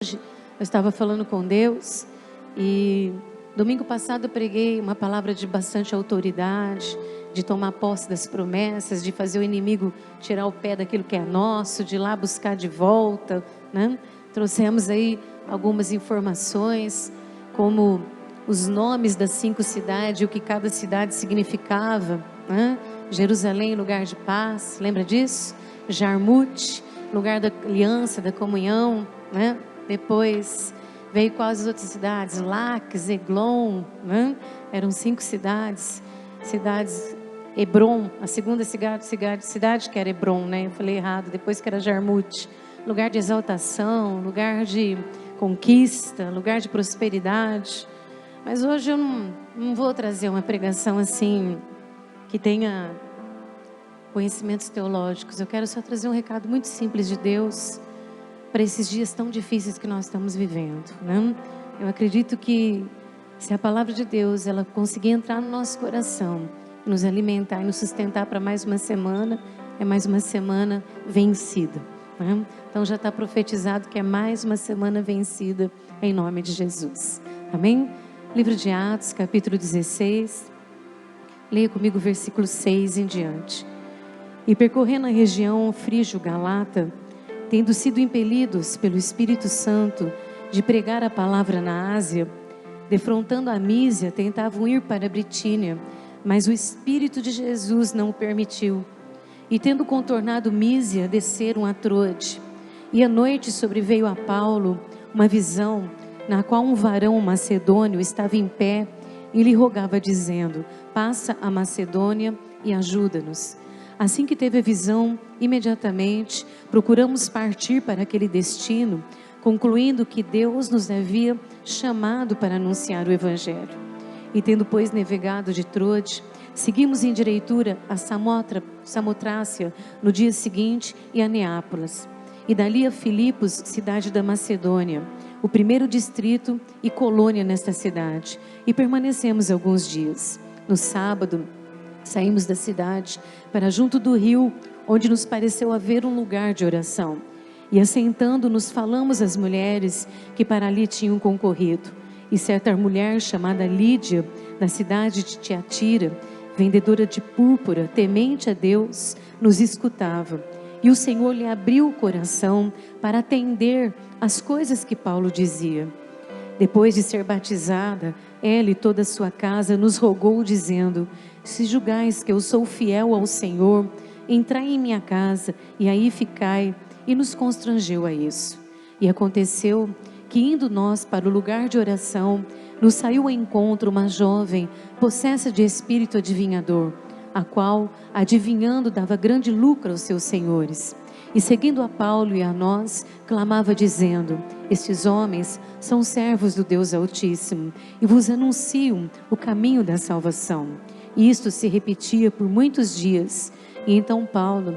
Eu estava falando com Deus e domingo passado eu preguei uma palavra de bastante autoridade, de tomar posse das promessas, de fazer o inimigo tirar o pé daquilo que é nosso, de ir lá buscar de volta, né? Trouxemos aí algumas informações, como os nomes das 5 cidades, o que cada cidade significava, né? Jerusalém, lugar de paz, lembra disso? Jarmute, lugar da aliança, da comunhão, né? Depois veio quais as outras cidades? Laques, Eglon, né? Eram 5 cidades. Hebron, a segunda cidade que era Hebron, né? Eu falei errado, depois que era Jarmute. Lugar de exaltação, lugar de conquista, lugar de prosperidade. Mas hoje eu não vou trazer uma pregação assim, que tenha conhecimentos teológicos. Eu quero só trazer um recado muito simples de Deus para esses dias tão difíceis que nós estamos vivendo, né? Eu acredito que se a palavra de Deus ela conseguir entrar no nosso coração, nos alimentar e nos sustentar para mais uma semana, é mais uma semana vencida, né? Então já está profetizado que é mais uma semana vencida em nome de Jesus, amém? Livro de Atos, capítulo 16, leia comigo o versículo 6 em diante. E percorrendo a região frígio-galata, tendo sido impelidos pelo Espírito Santo de pregar a palavra na Ásia, defrontando a Mísia, tentavam ir para a Britínia, mas o Espírito de Jesus não o permitiu. E tendo contornado Mísia, desceram a Troade. E à noite sobreveio a Paulo uma visão, na qual um varão macedônio estava em pé e lhe rogava, dizendo: passa a Macedônia e ajuda-nos. Assim que teve a visão, imediatamente procuramos partir para aquele destino, concluindo que Deus nos havia chamado para anunciar o Evangelho. E tendo, pois, navegado de Troade, seguimos em direitura a Samotrácia no dia seguinte e a Neápolis. E dali a Filipos, cidade da Macedônia, o primeiro distrito e colônia nesta cidade. E permanecemos alguns dias. No sábado, saímos da cidade para junto do rio, onde nos pareceu haver um lugar de oração. E assentando-nos falamos às mulheres que para ali tinham concorrido. E certa mulher chamada Lídia, da cidade de Tiatira, vendedora de púrpura, temente a Deus, nos escutava. E o Senhor lhe abriu o coração para atender às coisas que Paulo dizia. Depois de ser batizada, ela e toda a sua casa nos rogou, dizendo: se julgais que eu sou fiel ao Senhor, entrai em minha casa e aí ficai. E nos constrangeu a isso. E aconteceu que, indo nós para o lugar de oração, nos saiu ao encontro uma jovem possessa de espírito adivinhador, a qual, adivinhando, dava grande lucro aos seus senhores. E seguindo a Paulo e a nós, clamava dizendo: estes homens são servos do Deus Altíssimo e vos anunciam o caminho da salvação. E isto se repetia por muitos dias. E então Paulo,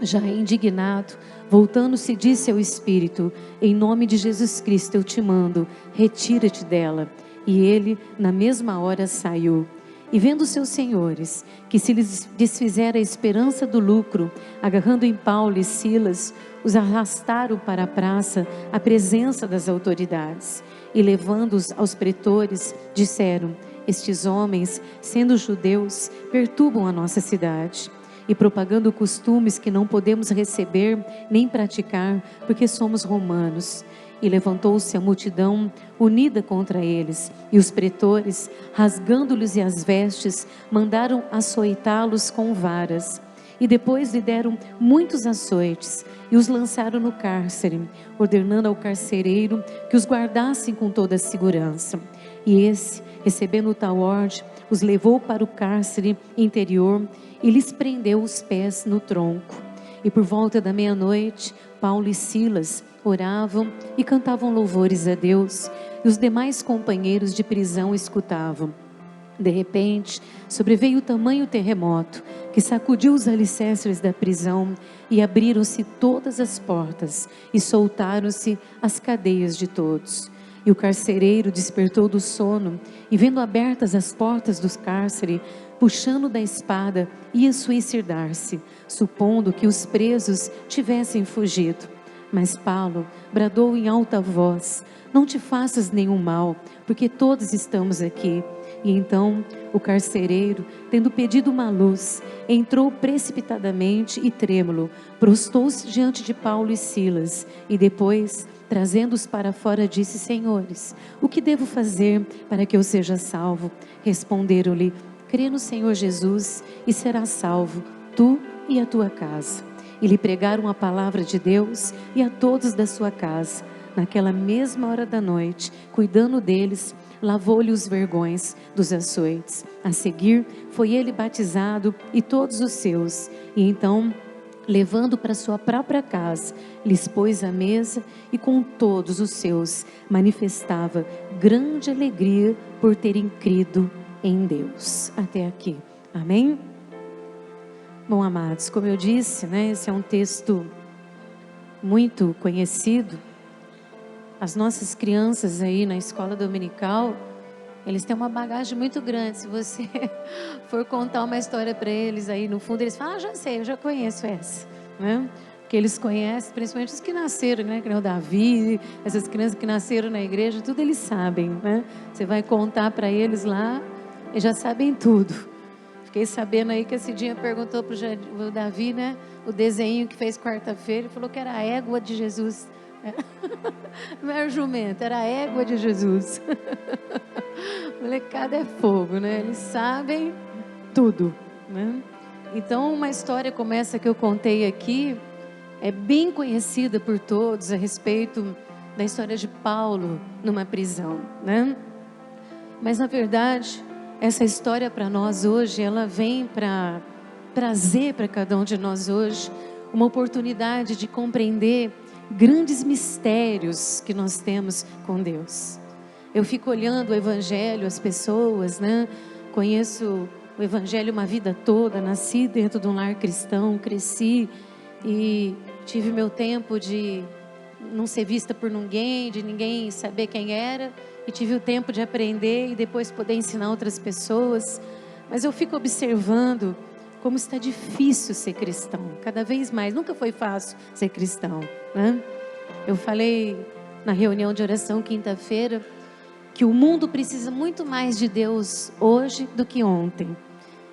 já indignado, voltando-se, disse ao Espírito: em nome de Jesus Cristo eu te mando, retira-te dela. E ele na mesma hora saiu. E vendo seus senhores, que se lhes desfizera a esperança do lucro, agarrando em Paulo e Silas, os arrastaram para a praça, à presença das autoridades. E levando-os aos pretores, disseram: estes homens, sendo judeus, perturbam a nossa cidade, e propagando costumes que não podemos receber nem praticar, porque somos romanos. E levantou-se a multidão unida contra eles, e os pretores, rasgando-lhes as vestes, mandaram açoitá-los com varas. E depois lhe deram muitos açoites, e os lançaram no cárcere, ordenando ao carcereiro que os guardassem com toda a segurança. E esse, recebendo tal ordem, os levou para o cárcere interior e lhes prendeu os pés no tronco. E por volta da meia-noite, Paulo e Silas oravam e cantavam louvores a Deus, e os demais companheiros de prisão escutavam. De repente, sobreveio tamanho terremoto, que sacudiu os alicerces da prisão, e abriram-se todas as portas, e soltaram-se as cadeias de todos. E o carcereiro despertou do sono, e vendo abertas as portas do cárcere, puxando da espada, ia suicidar-se, supondo que os presos tivessem fugido. Mas Paulo bradou em alta voz: não te faças nenhum mal, porque todos estamos aqui. E então o carcereiro, tendo pedido uma luz, entrou precipitadamente e trêmulo, prostou-se diante de Paulo e Silas, e depois, trazendo-os para fora, disse: Senhores, o que devo fazer para que eu seja salvo? Responderam-lhe: crê no Senhor Jesus e serás salvo, tu e a tua casa. E lhe pregaram a palavra de Deus e a todos da sua casa. Naquela mesma hora da noite, cuidando deles, lavou-lhe os vergões dos açoites. A seguir, foi ele batizado e todos os seus. E então, levando para sua própria casa, lhes pôs a mesa e com todos os seus manifestava grande alegria por terem crido em Deus. Até aqui. Amém? Bom, amados, como eu disse, esse é um texto muito conhecido. As nossas crianças aí na escola dominical, eles têm uma bagagem muito grande. Se você for contar uma história para eles aí, no fundo eles falam: já sei, eu já conheço essa, Porque eles conhecem, principalmente os que nasceram, que nem o Davi, essas crianças que nasceram na igreja, tudo eles sabem, Você vai contar para eles lá, eles já sabem tudo. Fiquei sabendo aí que esse dia perguntou para o Davi, o desenho que fez quarta-feira, ele falou que era a égua de Jesus. Não era jumento, era a égua de Jesus. Molecada é fogo, Eles sabem tudo, Então uma história como essa que eu contei aqui é bem conhecida por todos a respeito da história de Paulo numa prisão, Mas na verdade, essa história para nós hoje, ela vem para trazer para cada um de nós hoje uma oportunidade de compreender grandes mistérios que nós temos com Deus. Eu fico olhando o Evangelho, as pessoas, Conheço o Evangelho uma vida toda, nasci dentro de um lar cristão, cresci e tive meu tempo de não ser vista por ninguém, de ninguém saber quem era, e tive o tempo de aprender e depois poder ensinar outras pessoas. Mas eu fico observando como está difícil ser cristão, cada vez mais. Nunca foi fácil ser cristão, Eu falei na reunião de oração quinta-feira que o mundo precisa muito mais de Deus hoje do que ontem,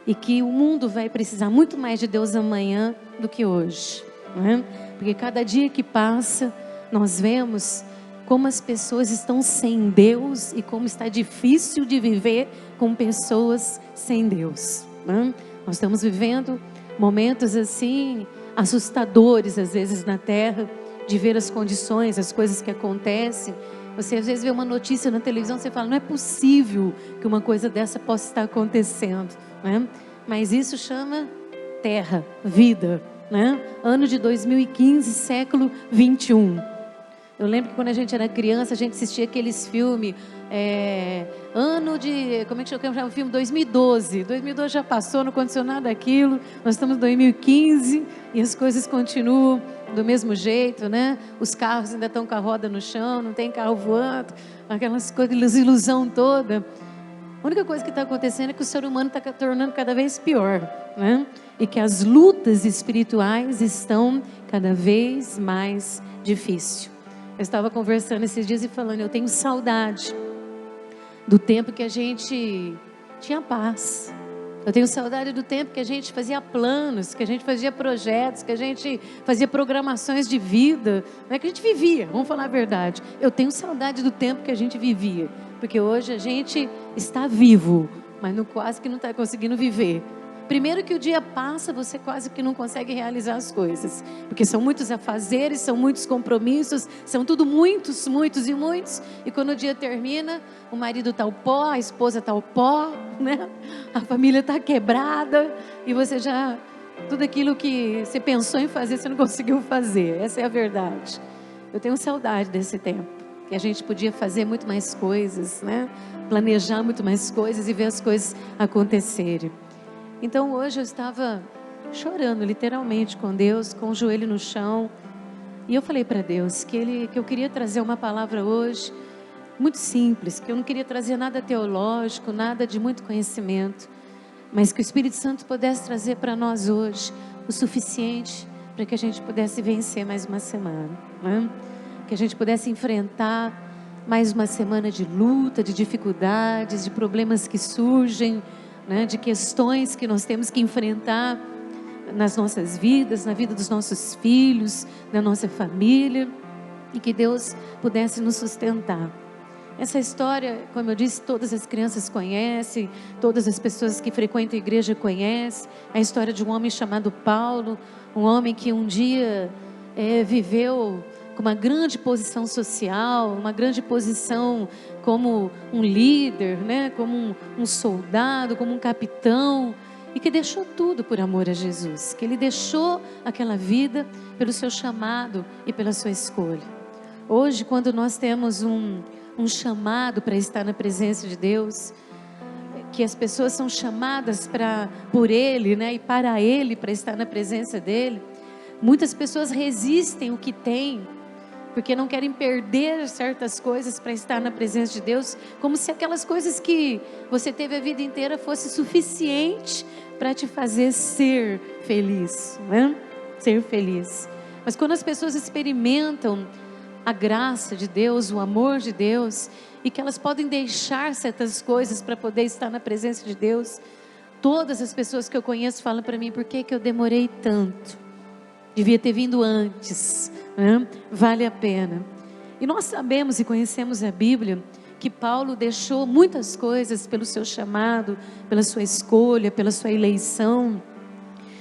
e que o mundo vai precisar muito mais de Deus amanhã do que hoje, Porque cada dia que passa nós vemos como as pessoas estão sem Deus e como está difícil de viver com pessoas sem Deus, Nós estamos vivendo momentos assim assustadores às vezes na terra, de ver as condições, as coisas que acontecem. Você às vezes vê uma notícia na televisão, você fala: não é possível que uma coisa dessa possa estar acontecendo, Mas isso chama terra, vida, Ano de 2015, século 21. Eu lembro que quando a gente era criança, a gente assistia aqueles filmes, como é que chama o filme? 2012. 2012 já passou, não aconteceu nada daquilo. Nós estamos em 2015 e as coisas continuam do mesmo jeito, Os carros ainda estão com a roda no chão, não tem carro voando, aquelas coisas, ilusão toda. A única coisa que está acontecendo é que o ser humano está tornando cada vez pior, E que as lutas espirituais estão cada vez mais difíceis. Eu estava conversando esses dias e falando: eu tenho saudade do tempo que a gente tinha paz. Eu tenho saudade do tempo que a gente fazia planos, que a gente fazia projetos, que a gente fazia programações de vida. Não é que a gente vivia, vamos falar a verdade. Eu tenho saudade do tempo que a gente vivia, porque hoje a gente está vivo, mas quase que não está conseguindo viver. Primeiro que o dia passa, você quase que não consegue realizar as coisas, porque são muitos afazeres, são muitos compromissos, são tudo muitos, muitos e muitos. E quando o dia termina, o marido está o pó, a esposa está o pó, A família está quebrada e você já, tudo aquilo que você pensou em fazer, você não conseguiu fazer. Essa é a verdade. Eu tenho saudade desse tempo, que a gente podia fazer muito mais coisas, Planejar muito mais coisas e ver as coisas acontecerem. Então hoje eu estava chorando literalmente com Deus, com o joelho no chão, e eu falei para Deus que eu queria trazer uma palavra hoje muito simples, que eu não queria trazer nada teológico, nada de muito conhecimento, mas que o Espírito Santo pudesse trazer para nós hoje o suficiente para que a gente pudesse vencer mais uma semana, né? Que a gente pudesse enfrentar mais uma semana de luta, de dificuldades, de problemas que surgem, né? De questões que nós temos que enfrentar nas nossas vidas, na vida dos nossos filhos, da nossa família, e que Deus pudesse nos sustentar. Essa história, como eu disse, todas as crianças conhecem, todas as pessoas que frequentam a igreja conhecem. A história de um homem chamado Paulo, um homem que um dia viveu com uma grande posição social, uma grande posição como um líder, né? Como um soldado, como um capitão, e que deixou tudo por amor a Jesus, que ele deixou aquela vida pelo seu chamado e pela sua escolha. Hoje, quando nós temos um chamado para estar na presença de Deus, que as pessoas são chamadas por Ele, né, e para Ele, para estar na presença dEle, muitas pessoas resistem o que têm, porque não querem perder certas coisas para estar na presença de Deus, como se aquelas coisas que você teve a vida inteira fosse suficiente para te fazer ser feliz, né? Ser feliz. Mas quando as pessoas experimentam a graça de Deus, o amor de Deus, e que elas podem deixar certas coisas para poder estar na presença de Deus, todas as pessoas que eu conheço falam para mim: por que eu demorei tanto? Devia ter vindo antes, né? Vale a pena. E nós sabemos e conhecemos a Bíblia que Paulo deixou muitas coisas pelo seu chamado, pela sua escolha, pela sua eleição.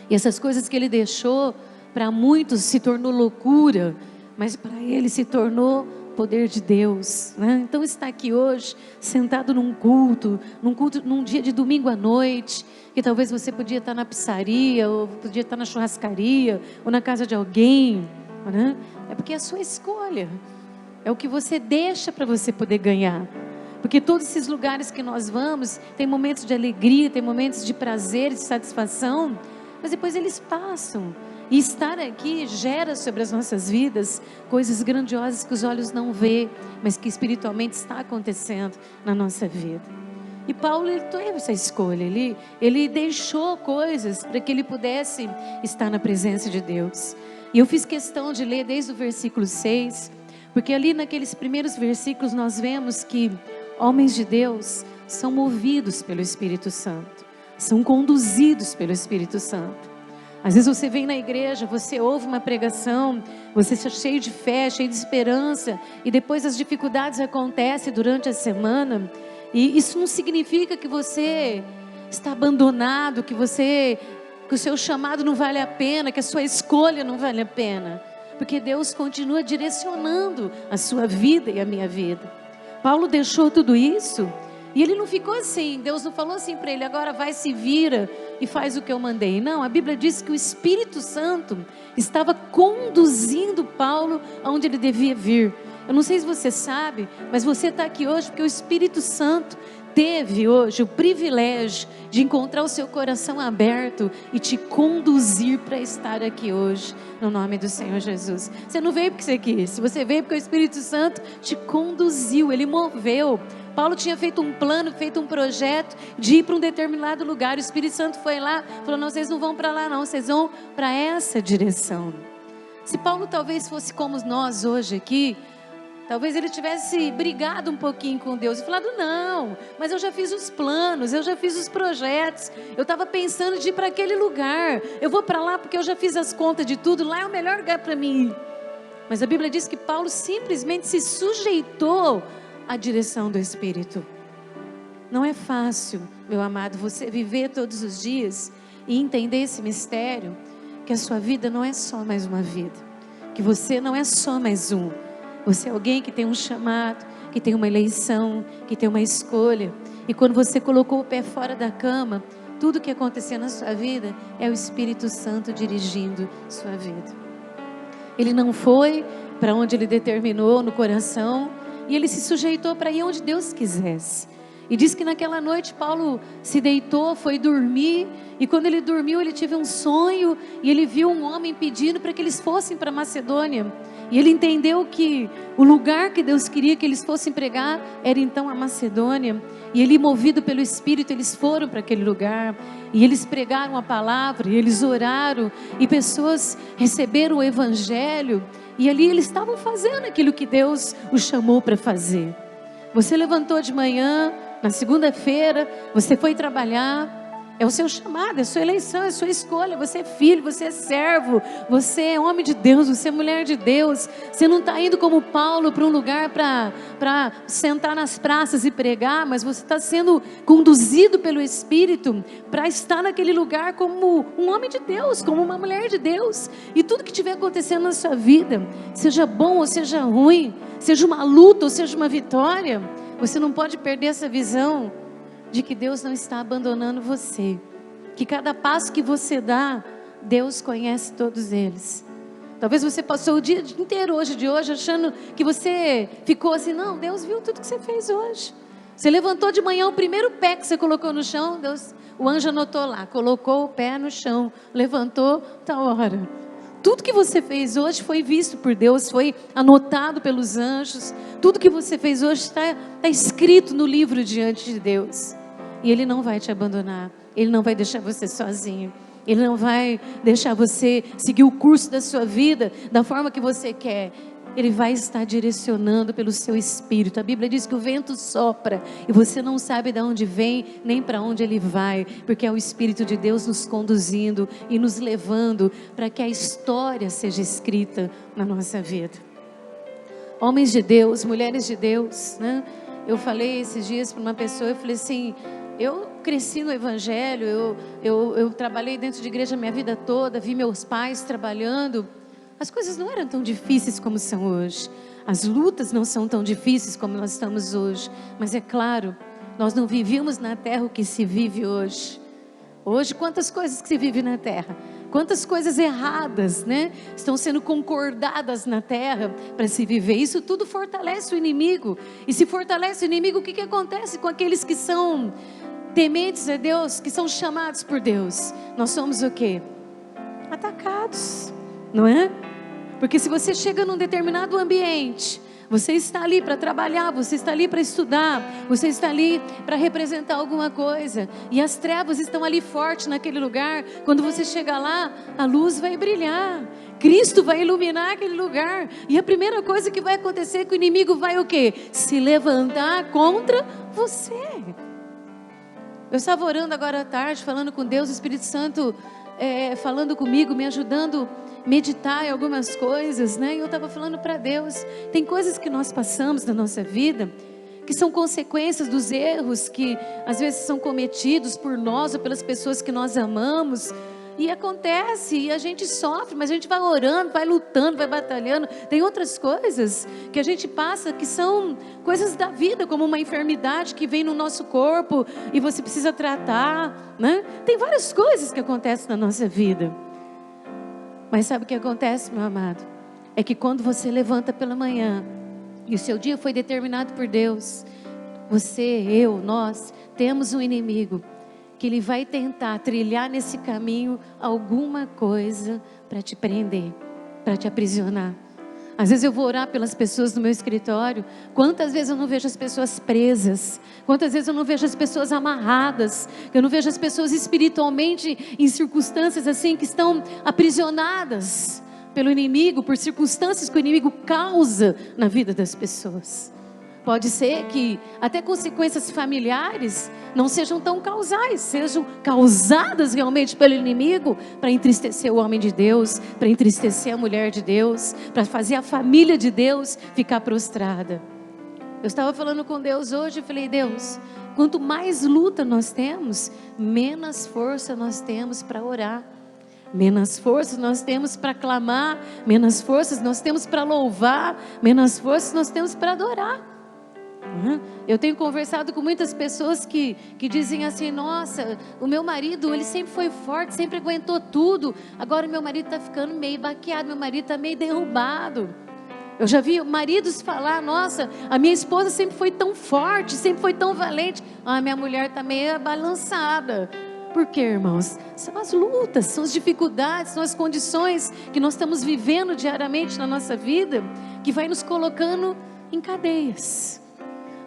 E essas coisas que ele deixou, para muitos se tornou loucura, mas para ele se tornou poder de Deus, né? Então está aqui hoje, sentado num culto, num dia de domingo à noite, que talvez você podia estar na pizzaria, ou podia estar na churrascaria, ou na casa de alguém, né? É porque é a sua escolha, é o que você deixa para você poder ganhar. Porque todos esses lugares que nós vamos, tem momentos de alegria, tem momentos de prazer, de satisfação, mas depois eles passam. E estar aqui gera sobre as nossas vidas coisas grandiosas que os olhos não vê, mas que espiritualmente está acontecendo na nossa vida. E Paulo, ele teve essa escolha, ele deixou coisas para que ele pudesse estar na presença de Deus. E eu fiz questão de ler desde o versículo 6, porque ali naqueles primeiros versículos nós vemos que homens de Deus são movidos pelo Espírito Santo, são conduzidos pelo Espírito Santo. Às vezes você vem na igreja, você ouve uma pregação, você está cheio de fé, cheio de esperança, e depois as dificuldades acontecem durante a semana, e isso não significa que você está abandonado, que o seu chamado não vale a pena, que a sua escolha não vale a pena, porque Deus continua direcionando a sua vida e a minha vida. Paulo deixou tudo isso, e ele não ficou assim, Deus não falou assim para ele: agora vai, se vira e faz o que eu mandei. Não, a Bíblia diz que o Espírito Santo estava conduzindo Paulo aonde ele devia vir. Eu não sei se você sabe, mas você está aqui hoje porque o Espírito Santo teve hoje o privilégio de encontrar o seu coração aberto e te conduzir para estar aqui hoje, no nome do Senhor Jesus. Você não veio porque você quis, você veio porque o Espírito Santo te conduziu, ele moveu. Paulo tinha feito um plano, feito um projeto de ir para um determinado lugar. O Espírito Santo foi lá, falou: não, vocês não vão para lá não, vocês vão para essa direção. Se Paulo talvez fosse como nós hoje aqui, talvez ele tivesse brigado um pouquinho com Deus e falado: não, mas eu já fiz os planos, eu já fiz os projetos, eu estava pensando de ir para aquele lugar, eu vou para lá porque eu já fiz as contas de tudo, lá é o melhor lugar para mim ir. Mas a Bíblia diz que Paulo simplesmente se sujeitou à direção do Espírito. Não é fácil, meu amado, você viver todos os dias e entender esse mistério, que a sua vida não é só mais uma vida, que você não é só mais um. Você é alguém que tem um chamado, que tem uma eleição, que tem uma escolha. E quando você colocou o pé fora da cama, tudo que acontecia na sua vida é o Espírito Santo dirigindo sua vida. Ele não foi para onde ele determinou no coração, e ele se sujeitou para ir onde Deus quisesse. E diz que naquela noite Paulo se deitou, foi dormir, e quando ele dormiu ele teve um sonho, e ele viu um homem pedindo para que eles fossem para Macedônia. E ele entendeu que o lugar que Deus queria que eles fossem pregar era então a Macedônia. E ele, movido pelo Espírito, eles foram para aquele lugar. E eles pregaram a palavra, e eles oraram, e pessoas receberam o Evangelho. E ali eles estavam fazendo aquilo que Deus os chamou para fazer. Você levantou de manhã, na segunda-feira, você foi trabalhar. É o seu chamado, é a sua eleição, é a sua escolha. Você é filho, você é servo, você é homem de Deus, você é mulher de Deus. Você não está indo como Paulo para um lugar para sentar nas praças e pregar, mas você está sendo conduzido pelo Espírito para estar naquele lugar como um homem de Deus, como uma mulher de Deus. E tudo que estiver acontecendo na sua vida, seja bom ou seja ruim, seja uma luta ou seja uma vitória, você não pode perder essa visão de que Deus não está abandonando você, que cada passo que você dá, Deus conhece todos eles. Talvez você passou o dia inteiro hoje de hoje achando que você ficou assim, não, Deus viu tudo que você fez hoje. Você levantou de manhã, o primeiro pé que você colocou no chão, Deus, o anjo anotou lá, colocou o pé no chão, levantou, tá hora. Tudo que você fez hoje foi visto por Deus, foi anotado pelos anjos. Tudo que você fez hoje está escrito no livro diante de Deus. E Ele não vai te abandonar, Ele não vai deixar você sozinho, Ele não vai deixar você seguir o curso da sua vida da forma que você quer. Ele vai estar direcionando pelo seu Espírito. A Bíblia diz que o vento sopra e você não sabe de onde vem nem para onde ele vai, porque é o Espírito de Deus nos conduzindo e nos levando para que a história seja escrita na nossa vida. Homens de Deus, mulheres de Deus, né? Eu falei esses dias para uma pessoa, eu falei assim, eu cresci no Evangelho, eu trabalhei dentro de igreja minha vida toda, vi meus pais trabalhando. As coisas não eram tão difíceis como são hoje. As lutas não são tão difíceis como nós estamos hoje. Mas é claro, nós não vivíamos na terra o que se vive hoje. Hoje, quantas coisas que se vive na terra? Quantas coisas erradas, né? Estão sendo concordadas na terra para se viver. Isso tudo fortalece o inimigo. E se fortalece o inimigo, o que acontece com aqueles que são tementes a Deus, que são chamados por Deus? Nós somos o quê? Atacados, não é? Porque se você chega num determinado ambiente, você está ali para trabalhar, você está ali para estudar, você está ali para representar alguma coisa, e as trevas estão ali fortes naquele lugar. Quando você chegar lá, a luz vai brilhar, Cristo vai iluminar aquele lugar, e a primeira coisa que vai acontecer é que o inimigo vai o quê? Se levantar contra você. Eu estava orando agora à tarde, falando com Deus, o Espírito Santo falando comigo, me ajudando a meditar em algumas coisas, né? E eu estava falando para Deus, tem coisas que nós passamos na nossa vida, que são consequências dos erros que às vezes são cometidos por nós ou pelas pessoas que nós amamos. E acontece, e a gente sofre, mas a gente vai orando, vai lutando, vai batalhando. Tem outras coisas que a gente passa que são coisas da vida, como uma enfermidade que vem no nosso corpo e você precisa tratar, né? Tem várias coisas que acontecem na nossa vida. Mas sabe o que acontece, meu amado? É que quando você levanta pela manhã e o seu dia foi determinado por Deus, você, eu, nós, temos um inimigo que ele vai tentar trilhar nesse caminho alguma coisa para te prender, para te aprisionar. Às vezes eu vou orar pelas pessoas no meu escritório, quantas vezes eu não vejo as pessoas presas, quantas vezes eu não vejo as pessoas amarradas, eu não vejo as pessoas espiritualmente em circunstâncias assim que estão aprisionadas pelo inimigo, por circunstâncias que o inimigo causa na vida das pessoas. Pode ser que até consequências familiares não sejam tão causais, sejam causadas realmente pelo inimigo para entristecer o homem de Deus, para entristecer a mulher de Deus, para fazer a família de Deus ficar prostrada. Eu estava falando com Deus hoje e falei, Deus, quanto mais luta nós temos, menos força nós temos para orar. Menos forças nós temos para clamar, menos forças nós temos para louvar, menos forças nós temos para adorar. Eu tenho conversado com muitas pessoas que dizem assim, nossa, o meu marido, ele sempre foi forte, sempre aguentou tudo, agora o meu marido está ficando meio baqueado, meu marido está meio derrubado. Eu já vi maridos falar: nossa, a minha esposa sempre foi tão forte, sempre foi tão valente. Ah, minha mulher está meio balançada. Por quê, irmãos? São as lutas, são as dificuldades, são as condições que nós estamos vivendo diariamente na nossa vida, que vai nos colocando em cadeias.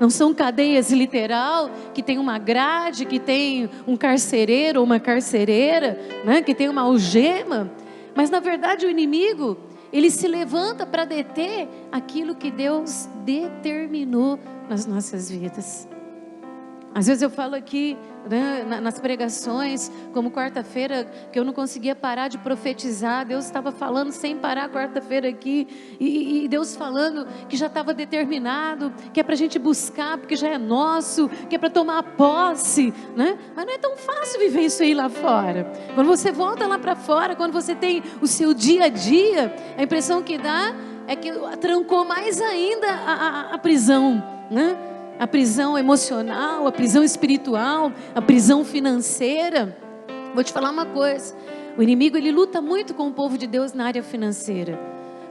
Não são cadeias literal, que tem uma grade, que tem um carcereiro ou uma carcereira, né? Que tem uma algema. Mas na verdade o inimigo, ele se levanta para deter aquilo que Deus determinou nas nossas vidas. Às vezes eu falo aqui, né, nas pregações, como quarta-feira, que eu não conseguia parar de profetizar. Deus estava falando sem parar quarta-feira aqui, e Deus falando que já estava determinado, que é para a gente buscar, porque já é nosso, que é para tomar posse, né? Mas não é tão fácil viver isso aí lá fora. Quando você volta lá para fora, quando você tem o seu dia a dia, a impressão que dá é que trancou mais ainda a prisão, né? A prisão emocional, a prisão espiritual, a prisão financeira. Vou te falar uma coisa: o inimigo, ele luta muito com o povo de Deus na área financeira,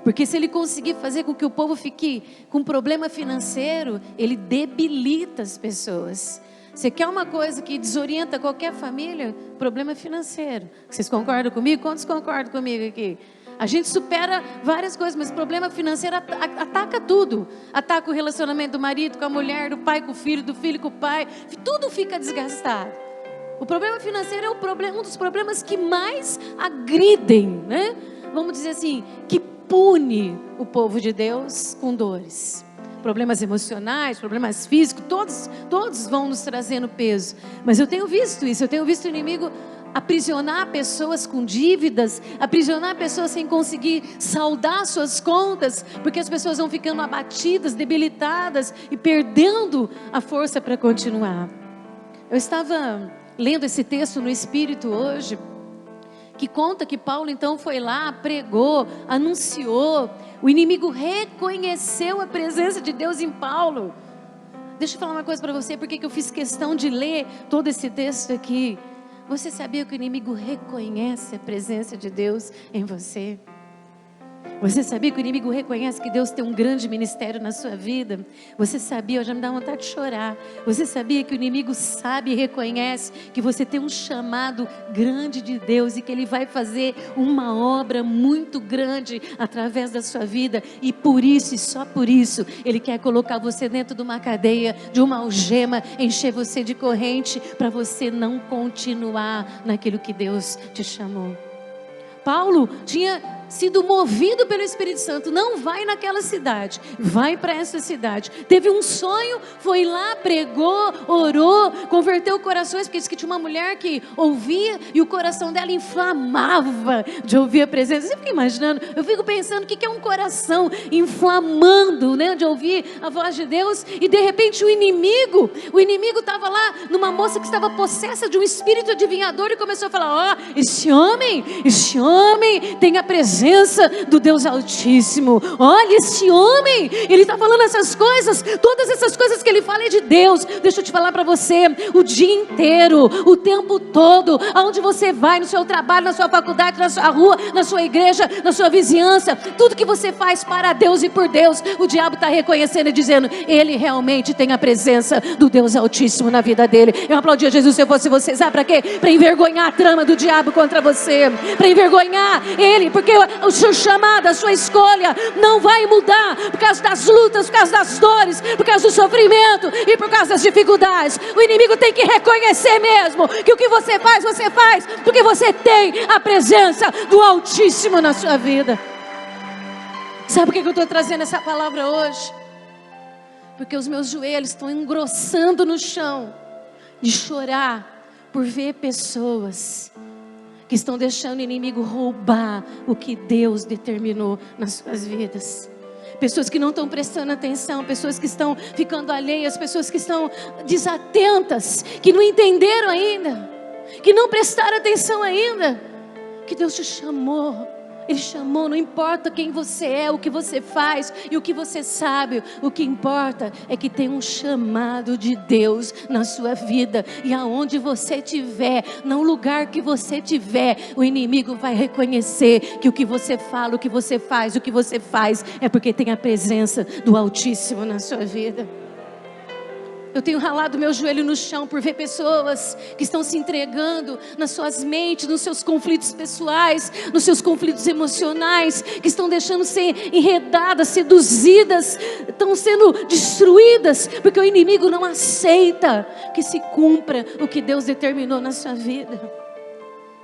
porque se ele conseguir fazer com que o povo fique com problema financeiro, ele debilita as pessoas. Você quer uma coisa que desorienta qualquer família? Problema financeiro. Vocês concordam comigo? Quantos concordam comigo aqui? A gente supera várias coisas, mas problema financeiro ataca tudo. Ataca o relacionamento do marido com a mulher, do pai com o filho, do filho com o pai. Tudo fica desgastado. O problema financeiro é um dos problemas que mais agridem, né? Vamos dizer assim, que pune o povo de Deus com dores. Problemas emocionais, problemas físicos, todos vão nos trazendo peso. Mas eu tenho visto isso, eu tenho visto o inimigo aprisionar pessoas com dívidas, aprisionar pessoas sem conseguir saldar suas contas, porque as pessoas vão ficando abatidas, debilitadas e perdendo a força para continuar. Eu estava lendo esse texto no Espírito hoje, que conta que Paulo então foi lá, pregou, anunciou, o inimigo reconheceu a presença de Deus em Paulo. Deixa eu falar uma coisa para você, porque que eu fiz questão de ler todo esse texto aqui. Você sabia que o inimigo reconhece a presença de Deus em você? Você sabia que o inimigo reconhece que Deus tem um grande ministério na sua vida? Você sabia, já me dá vontade de chorar. Você sabia que o inimigo sabe e reconhece que você tem um chamado grande de Deus e que Ele vai fazer uma obra muito grande através da sua vida, e por isso, e só por isso, Ele quer colocar você dentro de uma cadeia, de uma algema, encher você de corrente, para você não continuar naquilo que Deus te chamou. Paulo tinha sido movido pelo Espírito Santo: não vai naquela cidade, vai para essa cidade. Teve um sonho, foi lá, pregou, orou, converteu corações, porque disse que tinha uma mulher que ouvia e o coração dela inflamava de ouvir a presença. Você fica imaginando? Eu fico pensando o que é um coração inflamando, né, de ouvir a voz de Deus. E de repente o inimigo estava lá numa moça que estava possessa de um espírito adivinhador e começou a falar: ó, esse homem tem a presença do Deus Altíssimo. Olha, esse homem, ele está falando essas coisas, todas essas coisas que ele fala é de Deus. Deixa eu te falar para você, o dia inteiro, o tempo todo, aonde você vai, no seu trabalho, na sua faculdade, na sua rua, na sua igreja, na sua vizinhança, tudo que você faz para Deus e por Deus, o diabo está reconhecendo e dizendo: ele realmente tem a presença do Deus Altíssimo na vida dele. Eu aplaudia Jesus se eu fosse você. Sabe para quê? Para envergonhar a trama do diabo contra você, para envergonhar ele, porque o seu chamado, a sua escolha não vai mudar por causa das lutas, por causa das dores, por causa do sofrimento e por causa das dificuldades. O inimigo tem que reconhecer mesmo que o que você faz porque você tem a presença do Altíssimo na sua vida. Sabe por que eu estou trazendo essa palavra hoje? Porque os meus joelhos estão engrossando no chão de chorar por ver pessoas que estão deixando o inimigo roubar o que Deus determinou nas suas vidas. Pessoas que não estão prestando atenção, pessoas que estão ficando alheias, pessoas que estão desatentas, que não entenderam ainda, que não prestaram atenção ainda, que Deus te chamou Ele chamou, não importa quem você é, o que você faz e o que você sabe. O que importa é que tem um chamado de Deus na sua vida. E aonde você estiver, no lugar que você estiver, o inimigo vai reconhecer que o que você fala, o que você faz, o que você faz é porque tem a presença do Altíssimo na sua vida. Eu tenho ralado meu joelho no chão por ver pessoas que estão se entregando nas suas mentes, nos seus conflitos pessoais, nos seus conflitos emocionais, que estão deixando ser enredadas, seduzidas, estão sendo destruídas, porque o inimigo não aceita que se cumpra o que Deus determinou na sua vida.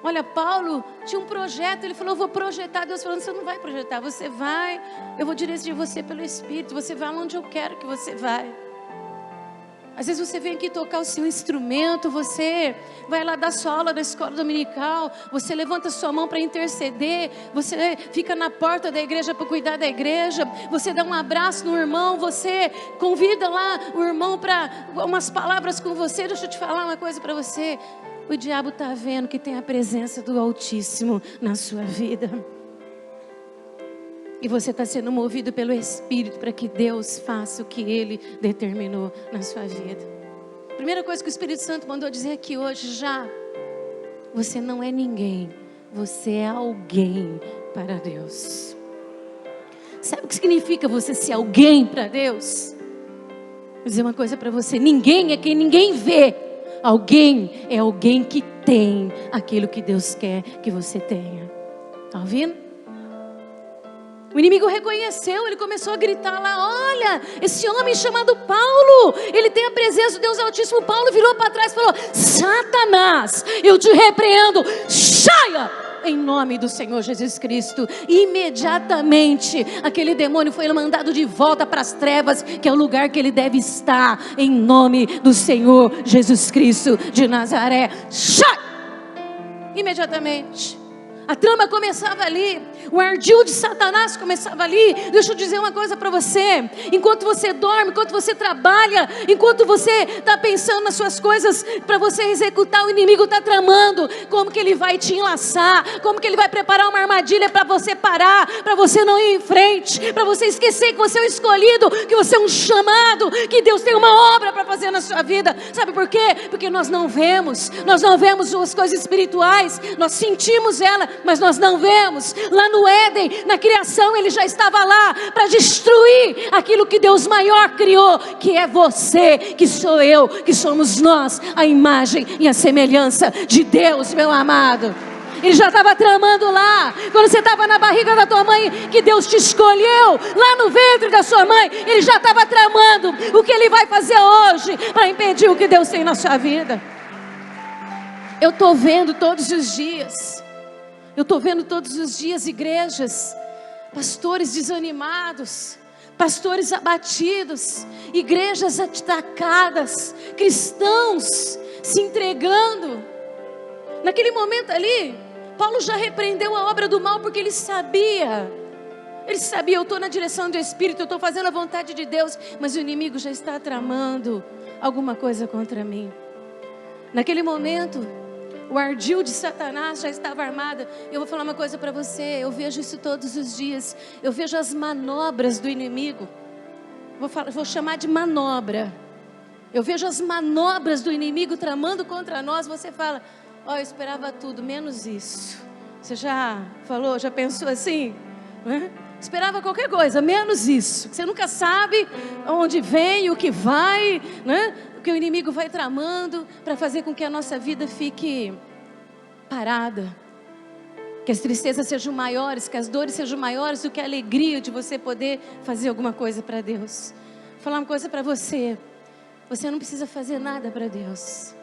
Olha, Paulo tinha um projeto, ele falou, eu vou projetar. Deus falando, você não vai projetar, você vai, eu vou dirigir você pelo Espírito, você vai onde eu quero que você vai. Às vezes você vem aqui tocar o seu instrumento, você vai lá dar sua aula da escola dominical, você levanta sua mão para interceder, você fica na porta da igreja para cuidar da igreja, você dá um abraço no irmão, você convida lá o irmão para umas palavras com você. Deixa eu te falar uma coisa para você, o diabo está vendo que tem a presença do Altíssimo na sua vida. E você está sendo movido pelo Espírito para que Deus faça o que Ele determinou na sua vida. Primeira coisa que o Espírito Santo mandou dizer aqui hoje já. Você não é ninguém, você é alguém para Deus. Sabe o que significa você ser alguém para Deus? Vou dizer uma coisa para você, ninguém é quem ninguém vê. Alguém é alguém que tem aquilo que Deus quer que você tenha. Está ouvindo? O inimigo reconheceu, ele começou a gritar lá, olha, esse homem chamado Paulo, ele tem a presença do Deus Altíssimo. Paulo virou para trás e falou, Satanás, eu te repreendo, saia! Em nome do Senhor Jesus Cristo. Imediatamente aquele demônio foi mandado de volta para as trevas, que é o lugar que ele deve estar. Em nome do Senhor Jesus Cristo de Nazaré. Sai! Imediatamente. A trama começava ali, o ardil de Satanás começava ali. Deixa eu dizer uma coisa para você, enquanto você dorme, enquanto você trabalha, enquanto você está pensando nas suas coisas para você executar, o inimigo está tramando, como que ele vai te enlaçar, como que ele vai preparar uma armadilha para você parar, para você não ir em frente, para você esquecer que você é um escolhido, que você é um chamado, que Deus tem uma obra para fazer na sua vida. Sabe por quê? Porque nós não vemos as coisas espirituais, nós sentimos ela, mas nós não vemos. Lá no Éden, na criação, ele já estava lá para destruir aquilo que Deus maior criou, que é você, que sou eu, que somos nós, a imagem e a semelhança de Deus, meu amado. Ele já estava tramando lá, quando você estava na barriga da tua mãe, que Deus te escolheu, lá no ventre da sua mãe, ele já estava tramando o que ele vai fazer hoje, para impedir o que Deus tem na sua vida. Eu estou vendo todos os dias, igrejas, pastores desanimados, pastores abatidos, igrejas atacadas, cristãos se entregando. Naquele momento ali, Paulo já repreendeu a obra do mal, porque ele sabia, eu estou na direção do Espírito, eu estou fazendo a vontade de Deus, mas o inimigo já está tramando alguma coisa contra mim. Naquele momento, o ardil de Satanás já estava armado. Eu vou falar uma coisa para você, eu vejo isso todos os dias, eu vejo as manobras do inimigo, vou chamar de manobra, eu vejo as manobras do inimigo tramando contra nós. Você fala, eu esperava tudo, menos isso. Você já falou, já pensou assim? Esperava qualquer coisa, menos isso. Você nunca sabe onde vem, o que vai, né? O que o inimigo vai tramando para fazer com que a nossa vida fique parada, que as tristezas sejam maiores, que as dores sejam maiores do que a alegria de você poder fazer alguma coisa para Deus. Vou falar uma coisa para você, você não precisa fazer nada para Deus,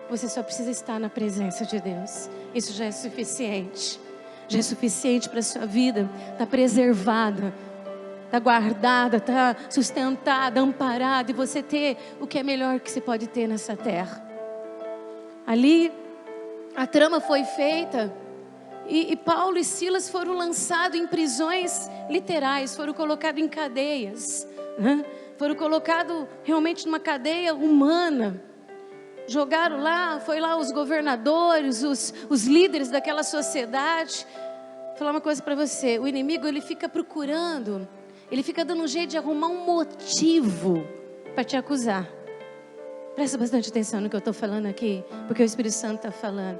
você só precisa estar na presença de Deus. Isso já é suficiente, para a sua vida estar preservada, está guardada, está sustentada, amparada, e você ter o que é melhor que você pode ter nessa terra. Ali a trama foi feita, e Paulo e Silas foram lançados em prisões literais, foram colocados em cadeias, foram colocados realmente numa cadeia humana. Jogaram lá, foi lá os governadores, os líderes daquela sociedade, falar uma coisa para você. O inimigo, ele fica procurando, ele fica dando um jeito de arrumar um motivo para te acusar. Presta bastante atenção no que eu estou falando aqui, porque o Espírito Santo está falando.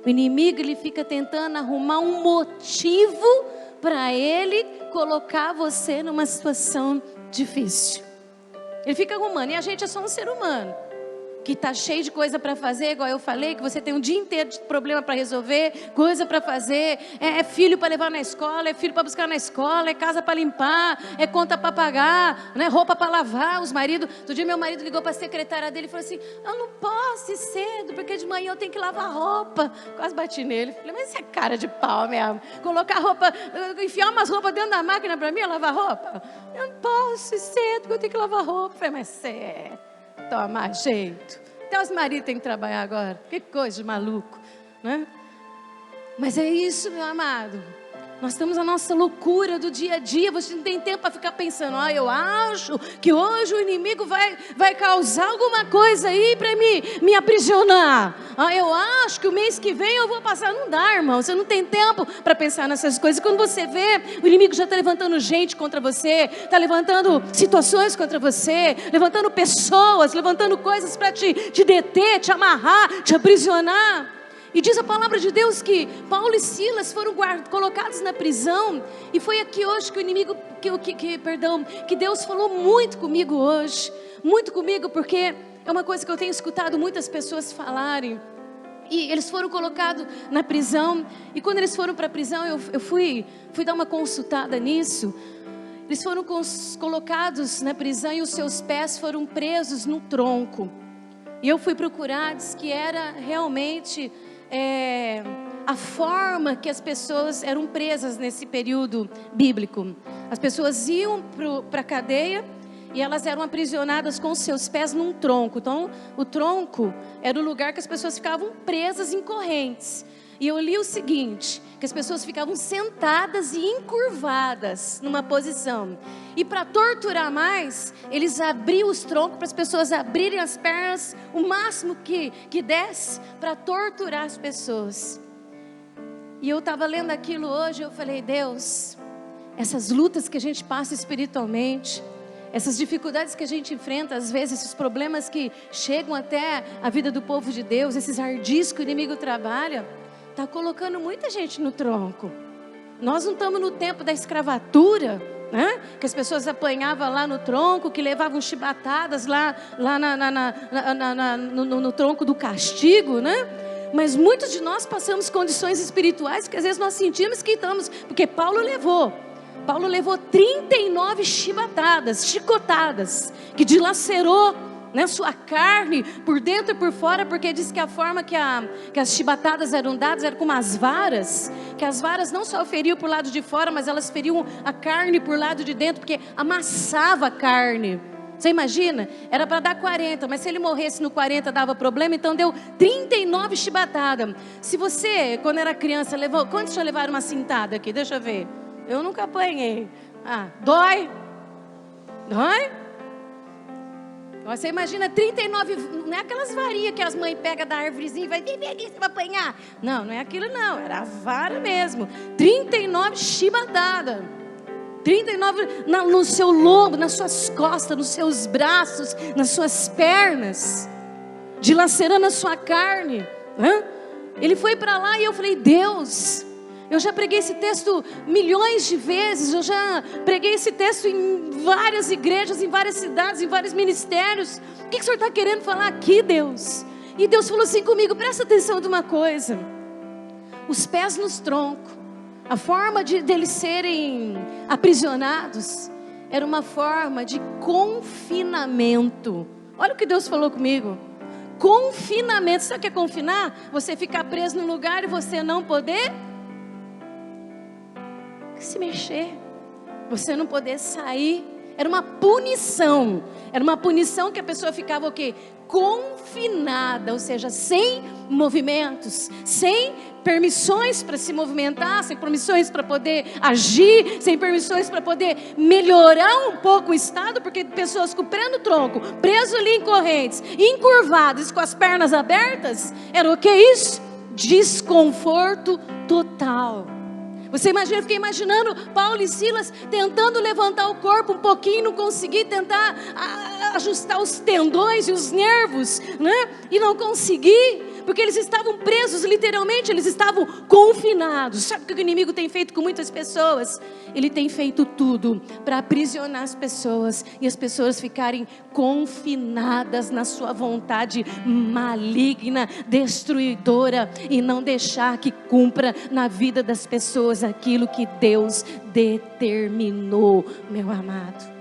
O inimigo, ele fica tentando arrumar um motivo para ele colocar você numa situação difícil. Ele fica arrumando, e a gente é só um ser humano que está cheio de coisa para fazer, igual eu falei, que você tem um dia inteiro de problema para resolver, coisa para fazer, é filho para levar na escola, é filho para buscar na escola, é casa para limpar, é conta para pagar, né, roupa para lavar, os maridos. Outro dia meu marido ligou para a secretária dele e falou assim: eu não posso ir cedo, porque de manhã eu tenho que lavar roupa. Quase bati nele, falei: mas isso é cara de pau mesmo, colocar roupa, enfiar umas roupas dentro da máquina para mim, lavar roupa? Eu não posso ir cedo, porque eu tenho que lavar roupa. Falei: mas você toma jeito. Até os maridos têm que trabalhar agora. Que coisa de maluco, né? Mas é isso, meu amado. Nós estamos na nossa loucura do dia a dia. Você não tem tempo para ficar pensando: eu acho que hoje o inimigo vai causar alguma coisa aí para me aprisionar. Eu acho que o mês que vem eu vou passar. Não dá, irmão. Você não tem tempo para pensar nessas coisas. Quando você vê, o inimigo já está levantando gente contra você, está levantando situações contra você, levantando pessoas, levantando coisas para te deter, te amarrar, te aprisionar. E diz a palavra de Deus que Paulo e Silas foram colocados na prisão. E foi aqui hoje que o inimigo, que Deus falou muito comigo hoje. Muito comigo, porque é uma coisa que eu tenho escutado muitas pessoas falarem. E eles foram colocados na prisão. E quando eles foram para a prisão, eu fui dar uma consultada nisso. Eles foram colocados na prisão e os seus pés foram presos num tronco. E eu fui procurar, diz que era realmente a forma que as pessoas eram presas nesse período bíblico. As pessoas iam para a cadeia e elas eram aprisionadas com os seus pés num tronco. Então o tronco era o lugar que as pessoas ficavam presas em correntes. E eu li o seguinte, que as pessoas ficavam sentadas e encurvadas numa posição. E para torturar mais, eles abriam os troncos para as pessoas abrirem as pernas o máximo que desse para torturar as pessoas. E eu estava lendo aquilo hoje, eu falei: Deus, essas lutas que a gente passa espiritualmente, essas dificuldades que a gente enfrenta, às vezes, esses problemas que chegam até a vida do povo de Deus, esses ardis que o inimigo trabalha, está colocando muita gente no tronco. Nós não estamos no tempo da escravatura, né? Que as pessoas apanhavam lá no tronco, que levavam chibatadas lá no tronco do castigo, né? Mas muitos de nós passamos condições espirituais que às vezes nós sentimos que estamos, porque Paulo levou 39 chicotadas, que dilacerou, né, sua carne por dentro e por fora, porque diz que a forma que as chibatadas eram dadas era com umas varas, que as varas não só feriam por lado de fora, mas elas feriam a carne por lado de dentro, porque amassava a carne. Você imagina? Era para dar 40, mas se ele morresse no 40 dava problema, então deu 39 chibatadas. Se você, quando era criança, levou... Quantos já levaram uma cintada aqui? Deixa eu ver. Eu nunca apanhei. Dói? Dói? Você imagina 39, não é aquelas varinhas que as mães pegam da árvorezinha e vai, vem aqui, você vai apanhar. Não é aquilo não, era a vara mesmo. 39 chibatadas. 39 no seu lombo, nas suas costas, nos seus braços, nas suas pernas, dilacerando a sua carne. Ele foi para lá e eu falei: Deus, eu já preguei esse texto milhões de vezes, eu já preguei esse texto em várias igrejas, em várias cidades, em vários ministérios. O que o Senhor está querendo falar aqui, Deus? E Deus falou assim comigo: presta atenção de uma coisa. Os pés nos troncos, a forma deles serem aprisionados, era uma forma de confinamento. Olha o que Deus falou comigo. Confinamento. Sabe o que é confinar? Você ficar preso num lugar e você não poder se mexer, você não poder sair. Era uma punição. Era uma punição que a pessoa ficava o quê? Confinada, ou seja, sem movimentos, sem permissões para se movimentar, sem permissões para poder agir, sem permissões para poder melhorar um pouco o estado, porque pessoas com o pé no tronco, preso ali em correntes, encurvadas, com as pernas abertas, era o que isso? Desconforto total. Você imagina, eu fiquei imaginando Paulo e Silas tentando levantar o corpo um pouquinho, não conseguir, tentar ajustar os tendões e os nervos, né? E não conseguir, porque eles estavam presos, literalmente, eles estavam confinados. Sabe o que o inimigo tem feito com muitas pessoas? Ele tem feito tudo para aprisionar as pessoas e as pessoas ficarem confinadas na sua vontade maligna, destruidora, e não deixar que cumpra na vida das pessoas aquilo que Deus determinou, meu amado.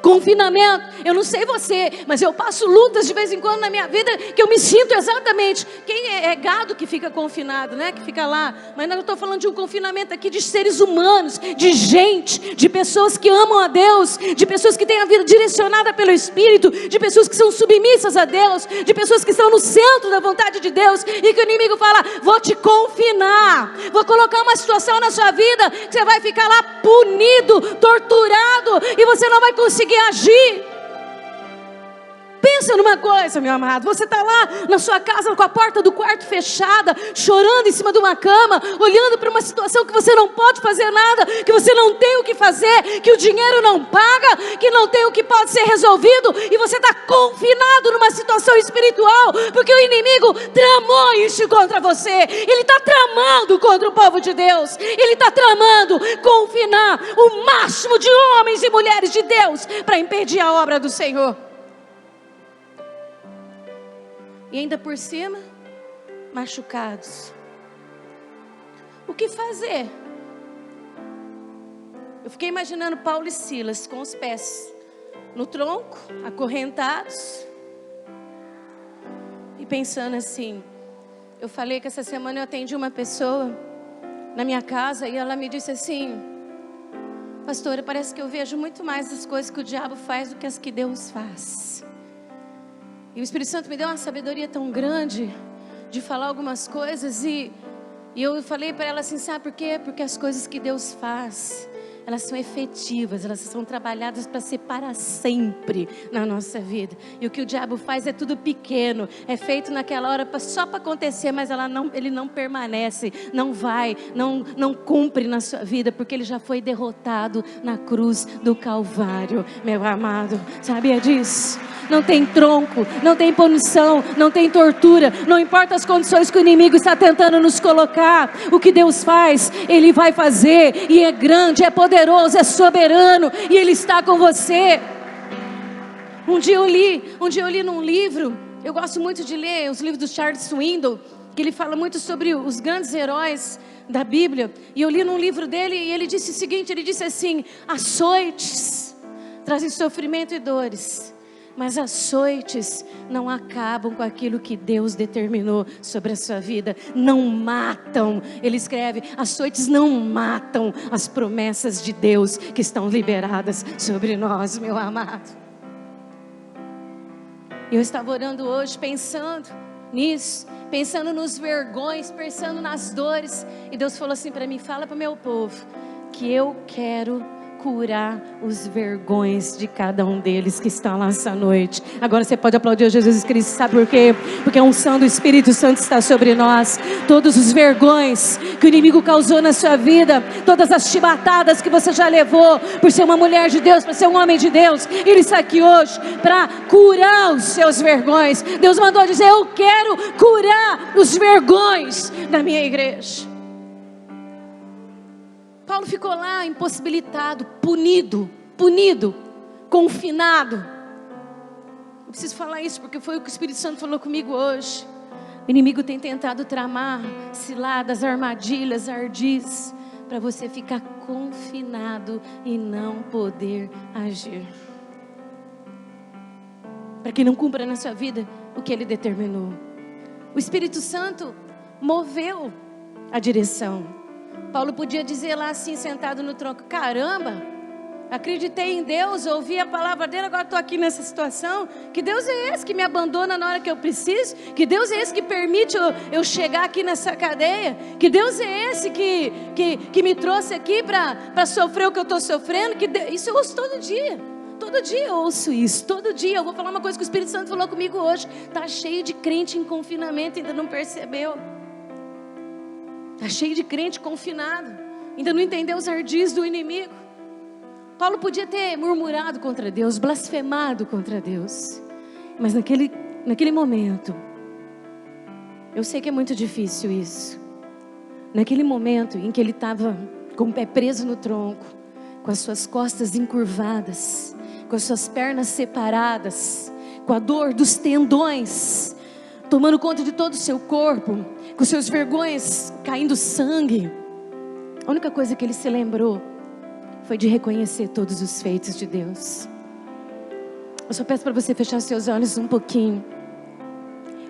Confinamento, eu não sei você, mas eu passo lutas de vez em quando na minha vida que eu me sinto exatamente. Quem é gado que fica confinado, né? Que fica lá. Mas eu estou falando de um confinamento aqui de seres humanos, de gente, de pessoas que amam a Deus, de pessoas que têm a vida direcionada pelo Espírito, de pessoas que são submissas a Deus, de pessoas que estão no centro da vontade de Deus, e que o inimigo fala: vou te confinar, vou colocar uma situação na sua vida que você vai ficar lá punido, torturado, e você não vai conseguir agir. Pensa numa coisa, meu amado, você está lá na sua casa com a porta do quarto fechada, chorando em cima de uma cama, olhando para uma situação que você não pode fazer nada, que você não tem o que fazer, que o dinheiro não paga, que não tem o que pode ser resolvido, e você está confinado numa situação espiritual, porque o inimigo tramou isso contra você. Ele está tramando contra o povo de Deus, ele está tramando confinar o máximo de homens e mulheres de Deus para impedir a obra do Senhor. E ainda por cima, machucados. O que fazer? Eu fiquei imaginando Paulo e Silas com os pés no tronco, acorrentados, e pensando assim. Eu falei que essa semana eu atendi uma pessoa na minha casa, e ela me disse assim: pastora, parece que eu vejo muito mais as coisas que o diabo faz do que as que Deus faz. E o Espírito Santo me deu uma sabedoria tão grande de falar algumas coisas, e eu falei para ela assim: sabe por quê? Porque as coisas que Deus faz, elas são efetivas, elas são trabalhadas para ser para sempre na nossa vida. E o que o diabo faz é tudo pequeno, é feito naquela hora só para acontecer, mas ele não permanece, não vai, não cumpre na sua vida, porque ele já foi derrotado na cruz do Calvário, meu amado. Sabia disso? Não tem tronco, não tem punição, não tem tortura, não importa as condições que o inimigo está tentando nos colocar. O que Deus faz, Ele vai fazer, e é grande, é poderoso, é soberano, e Ele está com você. Um dia eu li num livro, eu gosto muito de ler os livros do Charles Swindoll, que ele fala muito sobre os grandes heróis da Bíblia, e eu li num livro dele, e ele disse o seguinte, ele disse assim: açoites trazem sofrimento e dores, mas açoites não acabam com aquilo que Deus determinou sobre a sua vida. Não matam, ele escreve, açoites não matam as promessas de Deus que estão liberadas sobre nós, meu amado. Eu estava orando hoje pensando nisso, pensando nos vergões, pensando nas dores, e Deus falou assim para mim: fala para o meu povo que eu quero curar os vergões de cada um deles que estão lá essa noite. Agora você pode aplaudir a Jesus Cristo. Sabe por quê? Porque a unção do Espírito Santo está sobre nós. Todos os vergões que o inimigo causou na sua vida, todas as chibatadas que você já levou por ser uma mulher de Deus, para ser um homem de Deus, Ele está aqui hoje para curar os seus vergões. Deus mandou dizer: eu quero curar os vergões da minha igreja. Paulo ficou lá impossibilitado, punido, confinado. Eu preciso falar isso porque foi o que o Espírito Santo falou comigo hoje. O inimigo tem tentado tramar ciladas, armadilhas, ardis, para você ficar confinado e não poder agir, para que não cumpra na sua vida o que Ele determinou. O Espírito Santo moveu a direção. Paulo podia dizer lá assim, sentado no tronco: caramba, acreditei em Deus, ouvi a palavra dele, agora estou aqui nessa situação. Que Deus é esse que me abandona na hora que eu preciso? Que Deus é esse que permite eu chegar aqui nessa cadeia? Que Deus é esse que me trouxe aqui para sofrer o que eu estou sofrendo? Isso eu ouço todo dia. Todo dia eu ouço isso, todo dia. Eu vou falar uma coisa que o Espírito Santo falou comigo hoje. Está cheio de crente em confinamento, ainda não percebeu. Está cheio de crente confinado, ainda não entendeu os ardis do inimigo. Paulo podia ter murmurado contra Deus, blasfemado contra Deus, mas naquele momento, eu sei que é muito difícil isso. Naquele momento em que ele estava com o pé preso no tronco, com as suas costas encurvadas, com as suas pernas separadas, com a dor dos tendões tomando conta de todo o seu corpo, com seus vergões caindo sangue, a única coisa que ele se lembrou foi de reconhecer todos os feitos de Deus. Eu só peço para você fechar seus olhos um pouquinho.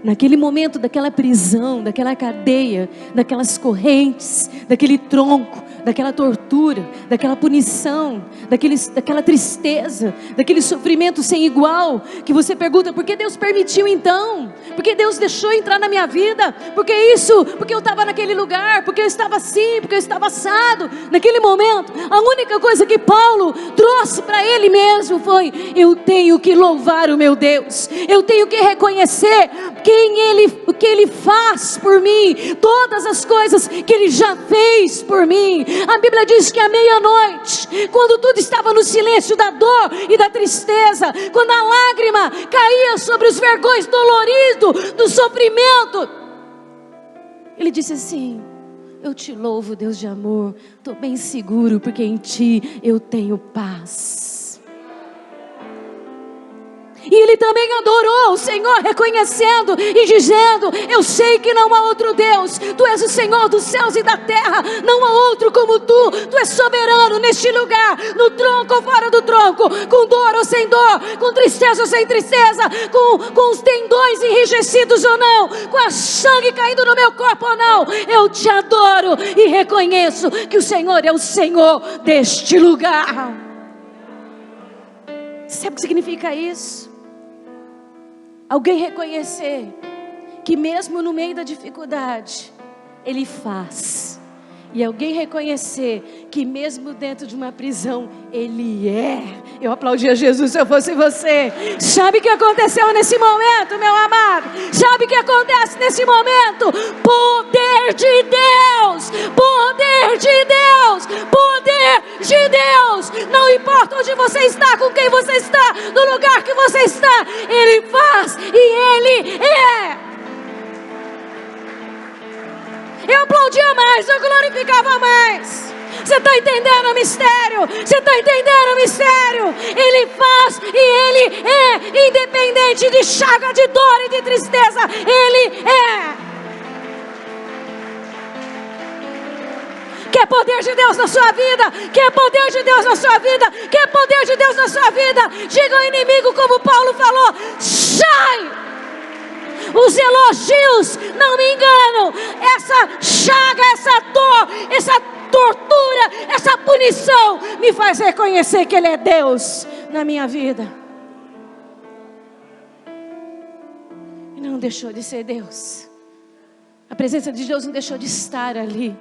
Naquele momento daquela prisão, daquela cadeia, daquelas correntes, daquele tronco, daquela tortura, daquela punição, daquela tristeza, daquele sofrimento sem igual, que você pergunta, por que Deus permitiu então? Por que Deus deixou entrar na minha vida? Por que isso? Porque eu estava naquele lugar, porque eu estava assim, porque eu estava assado. Naquele momento, a única coisa que Paulo trouxe para ele mesmo foi, eu tenho que louvar o meu Deus, eu tenho que reconhecer o que Ele faz por mim, todas as coisas que Ele já fez por mim. A Bíblia diz que à meia-noite, quando tudo estava no silêncio da dor e da tristeza, quando a lágrima caía sobre os vergões doloridos do sofrimento, Ele disse assim, eu te louvo, Deus de amor, estou bem seguro, porque em Ti eu tenho paz. E ele também adorou o Senhor, reconhecendo e dizendo, eu sei que não há outro Deus, Tu és o Senhor dos céus e da terra, não há outro como Tu, Tu és soberano neste lugar, no tronco ou fora do tronco, com dor ou sem dor, com tristeza ou sem tristeza, com os tendões enrijecidos ou não, com a sangue caindo no meu corpo ou não, eu Te adoro e reconheço que o Senhor é o Senhor deste lugar. Sabe o que significa isso? Alguém reconhecer que mesmo no meio da dificuldade, Ele faz. E alguém reconhecer que mesmo dentro de uma prisão, Ele é. Eu aplaudia Jesus se eu fosse você. Sabe o que aconteceu nesse momento, meu amado? Sabe o que acontece nesse momento? Poder de Deus! Poder de Deus! Poder de Deus! Não importa onde você está, com quem você está, no lugar que você está, Ele faz e Ele é. Eu aplaudia mais, eu glorificava mais. Você está entendendo o mistério? Você está entendendo o mistério? Ele faz e Ele é, independente de chaga, de dor e de tristeza, Ele é. Quer poder de Deus na sua vida? Quer poder de Deus na sua vida? Quer poder de Deus na sua vida? Diga ao inimigo como Paulo falou, sai! Os elogios não me enganam. Essa chaga, essa dor, essa tortura, essa punição me faz reconhecer que Ele é Deus na minha vida. E não deixou de ser Deus. A presença de Deus não deixou de estar ali.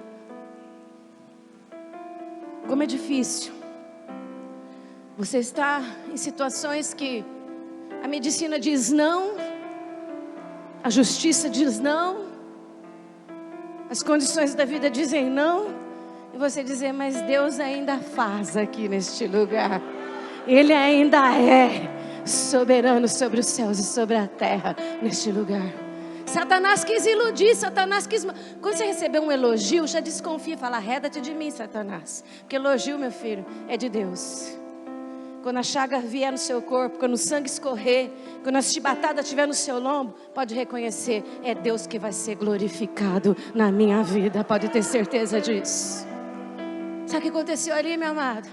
Como é difícil. Você está em situações que a medicina diz não, a justiça diz não, as condições da vida dizem não, e você dizer, mas Deus ainda faz aqui neste lugar. Ele ainda é soberano sobre os céus e sobre a terra neste lugar. Satanás quis iludir, Satanás quis... Quando você receber um elogio, já desconfia, fala, arreda-te de mim, Satanás. Porque elogio, meu filho, é de Deus. Quando a chaga vier no seu corpo, quando o sangue escorrer, quando a chibatada estiver no seu lombo, pode reconhecer, é Deus que vai ser glorificado na minha vida, pode ter certeza disso. Sabe o que aconteceu ali, meu amado?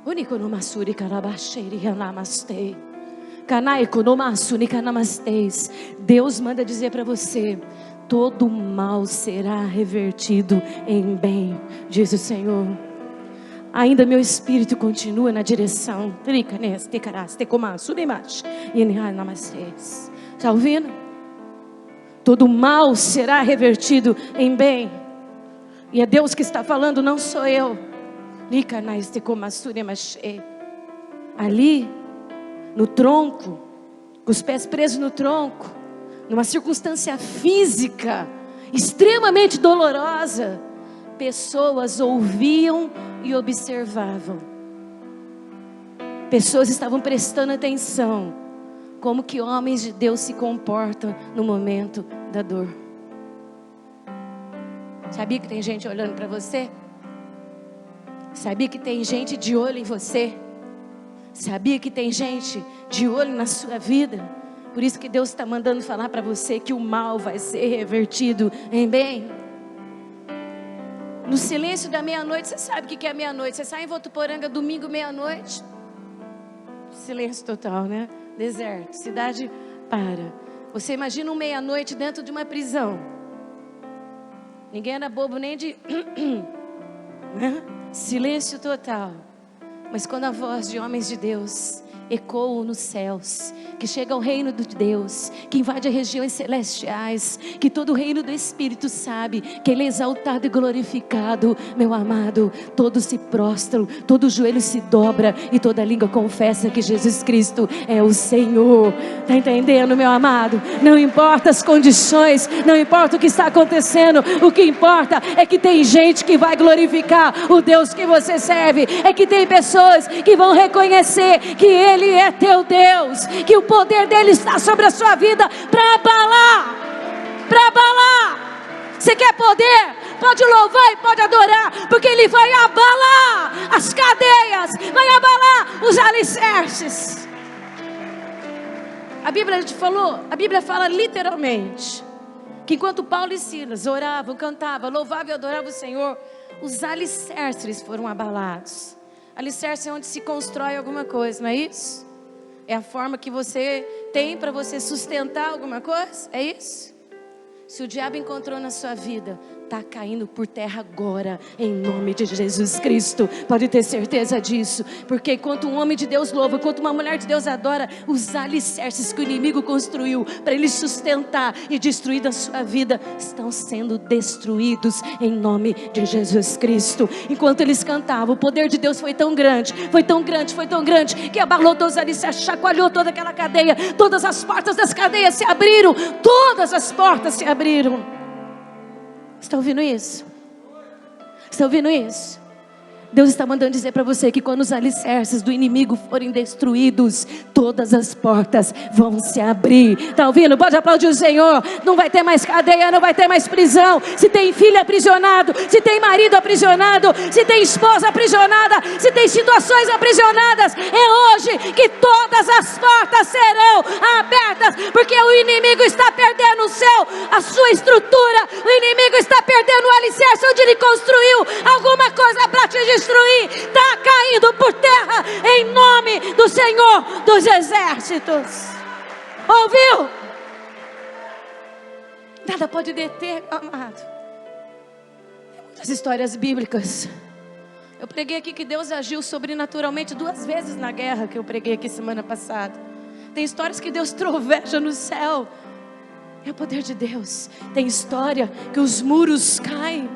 Único no masuri carabaxeiri namastei. Canaico no masuri namasteis. Deus manda dizer para você, todo mal será revertido em bem, diz o Senhor. Ainda meu espírito continua na direção. Está ouvindo? Todo mal será revertido em bem. E é Deus que está falando, não sou eu. Ali, no tronco, com os pés presos no tronco, numa circunstância física extremamente dolorosa, pessoas ouviam e observavam. Pessoas estavam prestando atenção como que homens de Deus se comportam no momento da dor. Sabia que tem gente olhando para você? Sabia que tem gente de olho em você? Sabia que tem gente de olho na sua vida? Por isso que Deus está mandando falar para você que o mal vai ser revertido em bem. No silêncio da meia-noite, você sabe o que é meia-noite? Você sai em Votuporanga domingo meia-noite. Silêncio total, né? Deserto, cidade para. Você imagina um meia-noite dentro de uma prisão. Ninguém era bobo nem de... né? Silêncio total. Mas quando a voz de homens de Deus ecoa nos céus, que chega ao reino de Deus, que invade as regiões celestiais, que todo o reino do Espírito sabe que Ele é exaltado e glorificado, meu amado, todos se prostram, todo joelho se dobra e toda língua confessa que Jesus Cristo é o Senhor. Está entendendo, meu amado? Não importa as condições, não importa o que está acontecendo, o que importa é que tem gente que vai glorificar o Deus que você serve, é que tem pessoas que vão reconhecer que Ele é teu Deus, que o poder dele está sobre a sua vida para abalar. Você quer poder? Pode louvar e pode adorar, porque Ele vai abalar as cadeias, vai abalar os alicerces. A Bíblia fala literalmente que enquanto Paulo e Silas oravam, cantavam, louvavam e adoravam o Senhor, os alicerces foram abalados. Alicerce é onde se constrói alguma coisa, não é isso? É a forma que você tem para você sustentar alguma coisa, é isso? Se o diabo encontrou na sua vida, está caindo por terra agora, em nome de Jesus Cristo. Pode ter certeza disso, porque enquanto um homem de Deus louva, enquanto uma mulher de Deus adora, os alicerces que o inimigo construiu para ele sustentar e destruir da sua vida, estão sendo destruídos em nome de Jesus Cristo. Enquanto eles cantavam, o poder de Deus foi tão grande, que abalou todos os alicerces, chacoalhou toda aquela cadeia, todas as portas das cadeias se abriram, todas as portas se abriram. Está ouvindo isso? Está ouvindo isso? Deus está mandando dizer para você que quando os alicerces do inimigo forem destruídos, todas as portas vão se abrir. Está ouvindo? Pode aplaudir o Senhor. Não vai ter mais cadeia, não vai ter mais prisão. Se tem filho aprisionado, se tem marido aprisionado, se tem esposa aprisionada, se tem situações aprisionadas, é hoje que todas as portas serão abertas, porque o inimigo está perdendo a sua estrutura, o inimigo está perdendo o alicerce onde ele construiu alguma coisa para te destruir. Está caindo por terra em nome do Senhor dos Exércitos. Ouviu? Nada pode deter, meu amado. Tem muitas histórias bíblicas. Eu preguei aqui que Deus agiu sobrenaturalmente 2 vezes na guerra que eu preguei aqui semana passada. Tem histórias que Deus troveja no céu. É o poder de Deus. Tem história que os muros caem.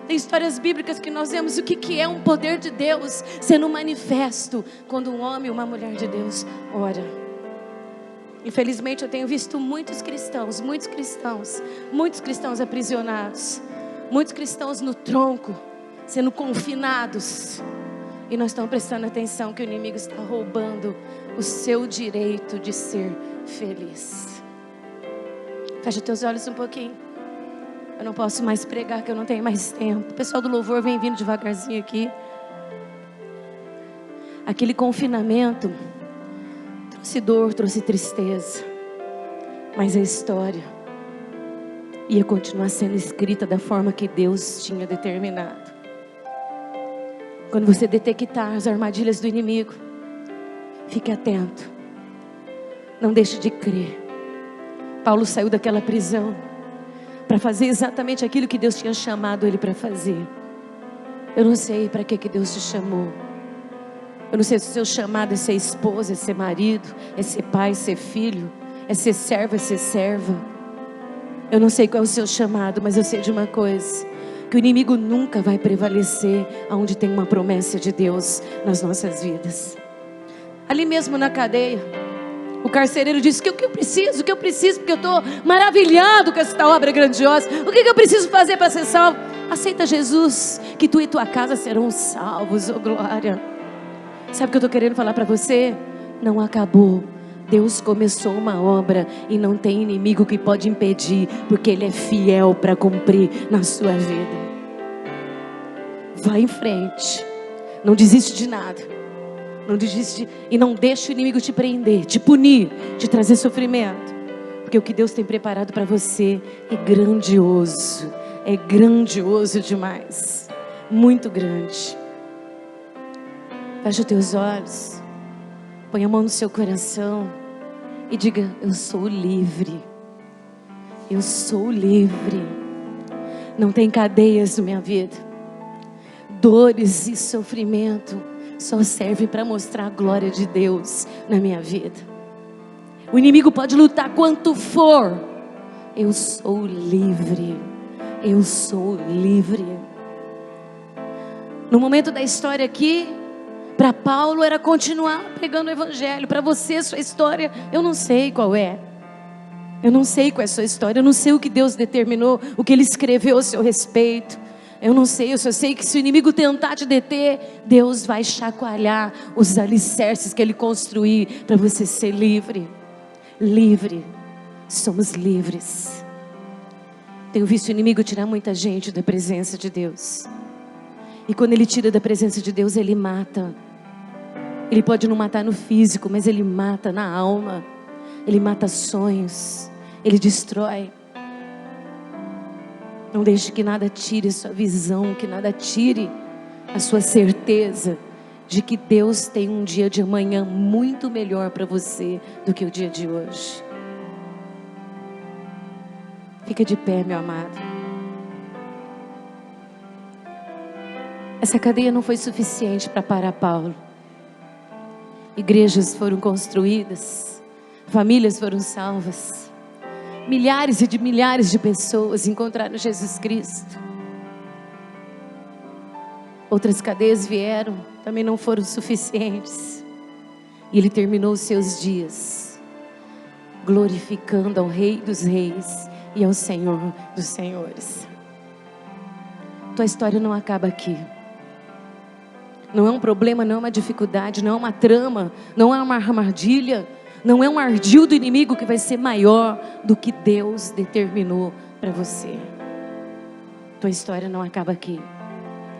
Tem histórias bíblicas que nós vemos o que é um poder de Deus sendo manifesto quando um homem e uma mulher de Deus ora. Infelizmente eu tenho visto muitos cristãos aprisionados, muitos cristãos no tronco, sendo confinados, e nós estamos prestando atenção que o inimigo está roubando o seu direito de ser feliz. Fecha teus olhos um pouquinho. Eu não posso mais pregar, que eu não tenho mais tempo. O pessoal do louvor vem vindo devagarzinho aqui. Aquele confinamento trouxe dor, trouxe tristeza, mas a história ia continuar sendo escrita da forma que Deus tinha determinado. Quando você detectar as armadilhas do inimigo, fique atento. Não deixe de crer. Paulo saiu daquela prisão para fazer exatamente aquilo que Deus tinha chamado ele para fazer. Eu não sei para que Deus te chamou. Eu não sei se o seu chamado é ser esposa, é ser marido, é ser pai, é ser filho, é ser servo, é ser serva. Eu não sei qual é o seu chamado, mas eu sei de uma coisa: que o inimigo nunca vai prevalecer aonde tem uma promessa de Deus nas nossas vidas. Ali mesmo na cadeia, o carcereiro disse: o que eu preciso, porque eu estou maravilhado com essa obra grandiosa. O que eu preciso fazer para ser salvo? Aceita Jesus, que tu e tua casa serão salvos, oh glória. Sabe o que eu estou querendo falar para você? Não acabou. Deus começou uma obra e não tem inimigo que pode impedir, porque Ele é fiel para cumprir na sua vida. Vá em frente. Não desiste de nada. Não desiste e não deixe o inimigo te prender, te punir, te trazer sofrimento. Porque o que Deus tem preparado para você é grandioso. É grandioso demais. Muito grande. Feche os teus olhos. Põe a mão no seu coração e diga: eu sou livre. Eu sou livre. Não tem cadeias na minha vida. Dores e sofrimento só servem para mostrar a glória de Deus na minha vida. O inimigo pode lutar quanto for. Eu sou livre. Eu sou livre. No momento da história aqui, para Paulo era continuar pregando o evangelho. Para você, sua história, eu não sei qual é. Eu não sei qual é a sua história. Eu não sei o que Deus determinou, o que Ele escreveu a seu respeito. Eu não sei, eu só sei que se o inimigo tentar te deter, Deus vai chacoalhar os alicerces que Ele construir para você ser livre. Livre. Somos livres. Tenho visto o inimigo tirar muita gente da presença de Deus. E quando ele tira da presença de Deus, ele mata. Ele pode não matar no físico, mas ele mata na alma. Ele mata sonhos. Ele destrói. Não deixe que nada tire a sua visão, que nada tire a sua certeza de que Deus tem um dia de amanhã muito melhor para você do que o dia de hoje. Fica de pé, meu amado. Essa cadeia não foi suficiente para parar Paulo. Igrejas foram construídas, famílias foram salvas. Milhares e de milhares de pessoas encontraram Jesus Cristo. Outras cadeias vieram, também não foram suficientes. E ele terminou os seus dias glorificando ao Rei dos Reis e ao Senhor dos Senhores. Tua história não acaba aqui. Não é um problema, não é uma dificuldade, não é uma trama, não é uma armadilha, não é um ardil do inimigo que vai ser maior do que Deus determinou para você. Tua história não acaba aqui.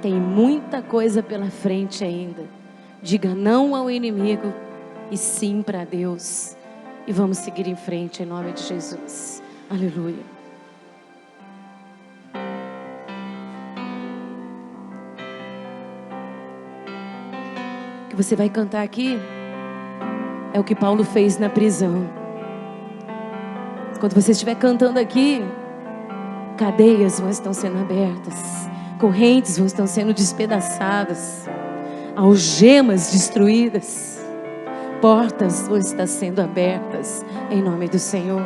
Tem muita coisa pela frente ainda. Diga não ao inimigo e sim para Deus. E vamos seguir em frente em nome de Jesus. Aleluia. O que você vai cantar aqui é o que Paulo fez na prisão. Quando você estiver cantando aqui, cadeias vão estar sendo abertas, correntes vão estar sendo despedaçadas, algemas destruídas, portas vão estar sendo abertas em nome do Senhor.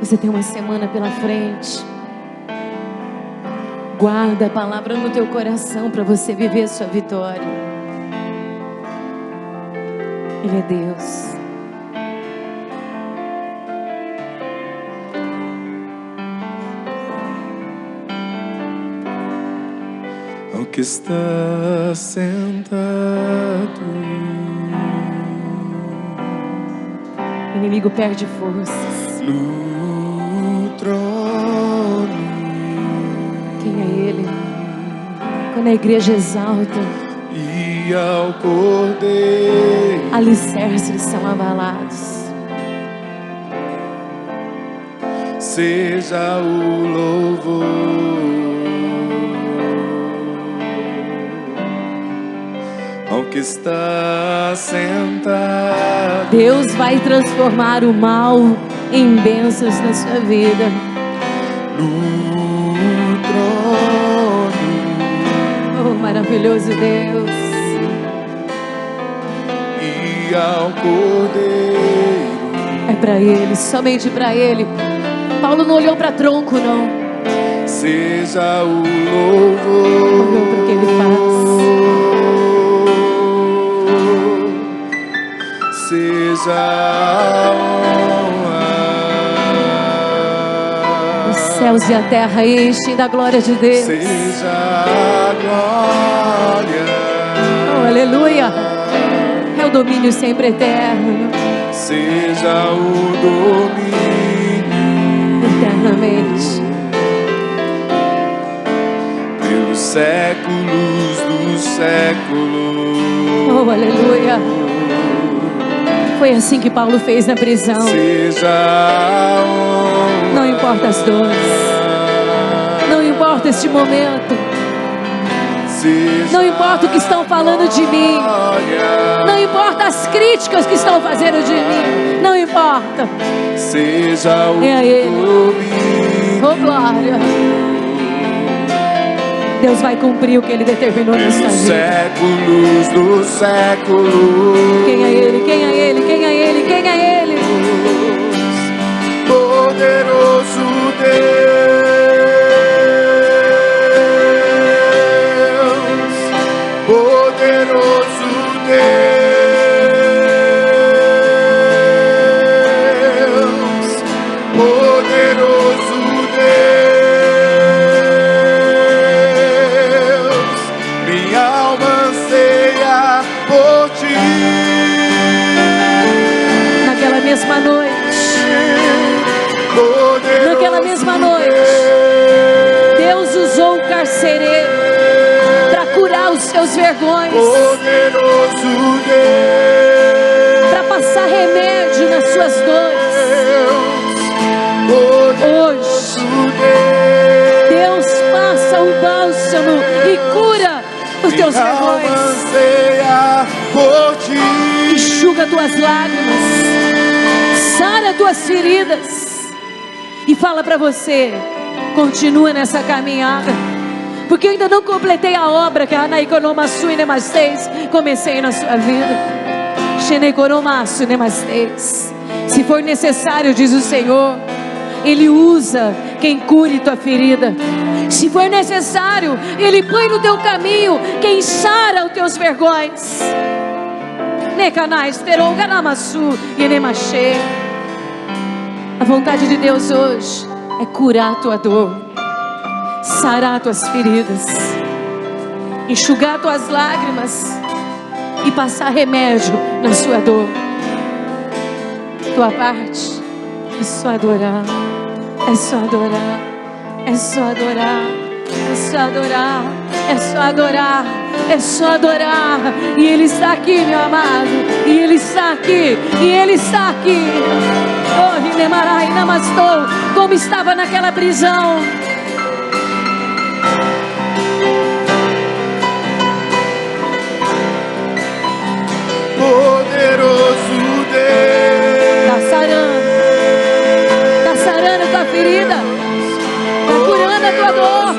Você tem uma semana pela frente. Guarda a palavra no teu coração para você viver a sua vitória. Ele é Deus. Ao que está sentado, O inimigo perde forças. no trono, Quem é Ele? Quando a igreja exalta, e ao Cordeiro alicerces são abalados. seja o louvor. Ao que está sentado, Deus vai transformar o mal em bênçãos na sua vida. no trono, Oh, maravilhoso Deus. e ao Cordeiro É para Ele, somente para Ele. Paulo não olhou para tronco, não. seja o louvor. Olhou para o que Ele faz. seja a honra. Os céus e a terra enchem da glória de Deus. Seja a glória. Oh, aleluia. É o domínio sempre eterno. Seja o domínio Eternamente. pelos séculos dos séculos. Oh, aleluia. Foi assim que Paulo fez na prisão. Seja a honra. Não importa as dores. Não importa este momento. Seja Não importa o que estão falando de mim. Não importa as críticas que estão fazendo de mim. Não importa. seja o É a Ele. domínio. Oh, glória. Deus vai cumprir o que Ele determinou nesta Pelos vida. séculos dos séculos. Quem é Ele? Quem é Ele? Quem é Ele? Quem é Ele? Poderoso Deus, poderoso Deus, poderoso Deus, minha alma anseia por ti. Naquela mesma noite. Naquela mesma noite, Deus usou o carcereiro para curar os seus vergões, Poderoso Deus, para passar remédio nas suas dores. Hoje, Deus passa o bálsamo e cura os teus vergões, anseia por ti. enxuga tuas lágrimas, sara tuas feridas. E fala para você, continua nessa caminhada, porque eu ainda não completei a obra que a Anaikonomasu e Nemasteis comecei na sua vida. Sheneikonomasu e Nemasteis. Se for necessário, diz o Senhor, Ele usa quem cure tua ferida. Se for necessário, Ele põe no teu caminho quem sara os teus vergões. Nekanais, Terou, Ganamasu e Nemache. A vontade de Deus hoje é curar a tua dor, sarar tuas feridas, enxugar tuas lágrimas e passar remédio na sua dor. Tua parte é só adorar, é só adorar, é só adorar, é só adorar, é só adorar, é só adorar. E Ele está aqui, meu amado, e Ele está aqui, e Ele está aqui. Oh, Hinemarai, Namastou, como estava naquela prisão. Poderoso Deus, Tá sarando a tua ferida, tá curando a tua dor,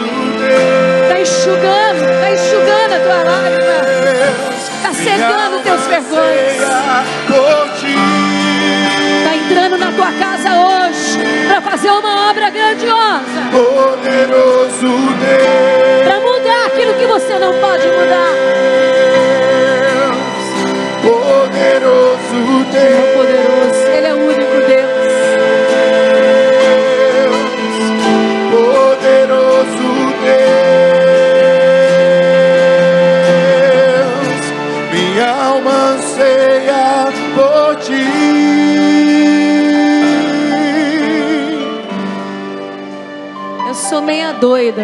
tá enxugando a tua lágrima, tá secando teus vergões. por ti. Tá entrando na tua casa hoje para fazer uma obra grandiosa, Poderoso Deus, para mudar aquilo que você não pode mudar. poderoso Ele é Deus, poderoso, Ele é o único Deus. poderoso Deus, minha alma anseia por ti. Eu sou meia doida.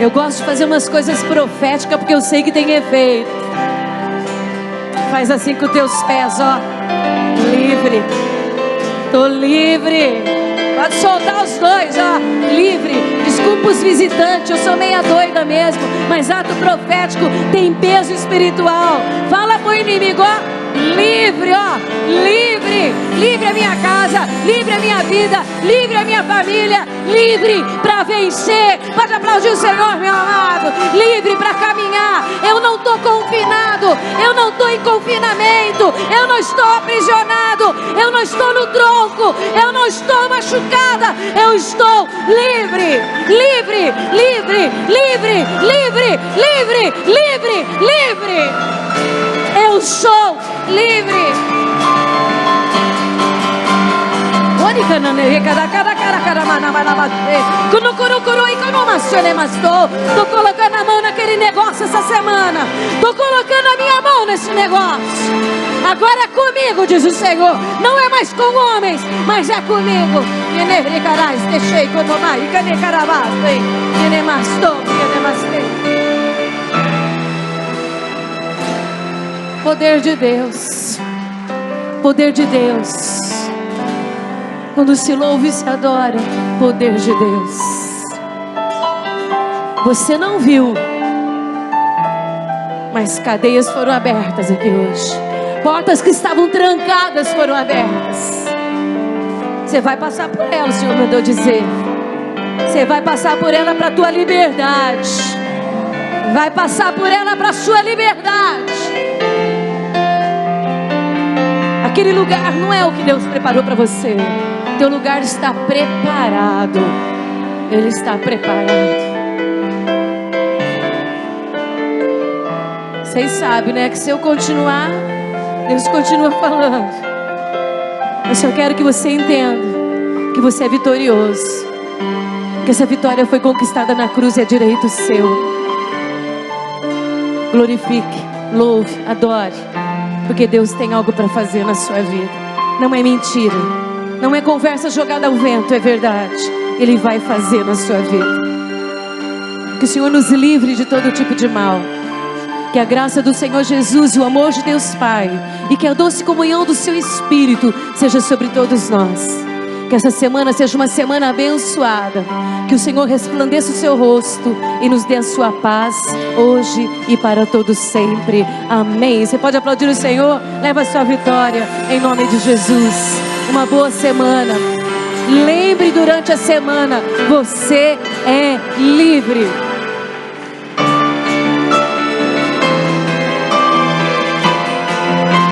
Eu gosto de fazer umas coisas proféticas porque eu sei que tem efeito. Faz assim com os teus pés, ó. Livre. Tô livre. Pode soltar os dois, ó. Livre. Desculpa os visitantes, eu sou meia doida mesmo. Mas ato profético tem peso espiritual. Fala pro inimigo, ó. Livre, ó. Livre. Livre a minha casa. Livre a minha vida. Livre a minha família. Livre para vencer. Pode aplaudir o Senhor, meu amado. Livre para caminhar. Eu não estou confinado. Eu não estou em confinamento. Eu não estou aprisionado. Eu não estou no tronco. Eu não estou machucada. Eu estou livre. Livre, livre, livre, livre, livre, livre, livre. Eu show livre. Tô colocando a mão naquele negócio essa semana. Tô colocando a minha mão nesse negócio. Agora é comigo, diz o Senhor. Não é mais com homens, mas é comigo. Poder de Deus. Poder de Deus. Quando se louva e se adora, poder de Deus. Você não viu, mas cadeias foram abertas aqui hoje. Portas que estavam trancadas foram abertas. Você vai passar por ela, o Senhor mandou dizer. Você vai passar por ela para a tua liberdade. Vai passar por ela para a sua liberdade. Aquele lugar não é o que Deus preparou para você. Teu lugar está preparado. Ele está preparado. Vocês sabem, né? Que se eu continuar, Deus continua falando. Eu só quero que você entenda que você é vitorioso. Que essa vitória foi conquistada na cruz e é direito seu. Glorifique, louve, adore. Porque Deus tem algo para fazer na sua vida. Não é mentira. Não é conversa jogada ao vento, é verdade. Ele vai fazer na sua vida. Que o Senhor nos livre de todo tipo de mal. Que a graça do Senhor Jesus e o amor de Deus Pai e que a doce comunhão do seu Espírito seja sobre todos nós. Que essa semana seja uma semana abençoada. Que o Senhor resplandeça o seu rosto e nos dê a sua paz hoje e para todos sempre. Amém. Você pode aplaudir o Senhor? Leva a sua vitória em nome de Jesus. Uma boa semana. Lembre durante a semana, você é livre.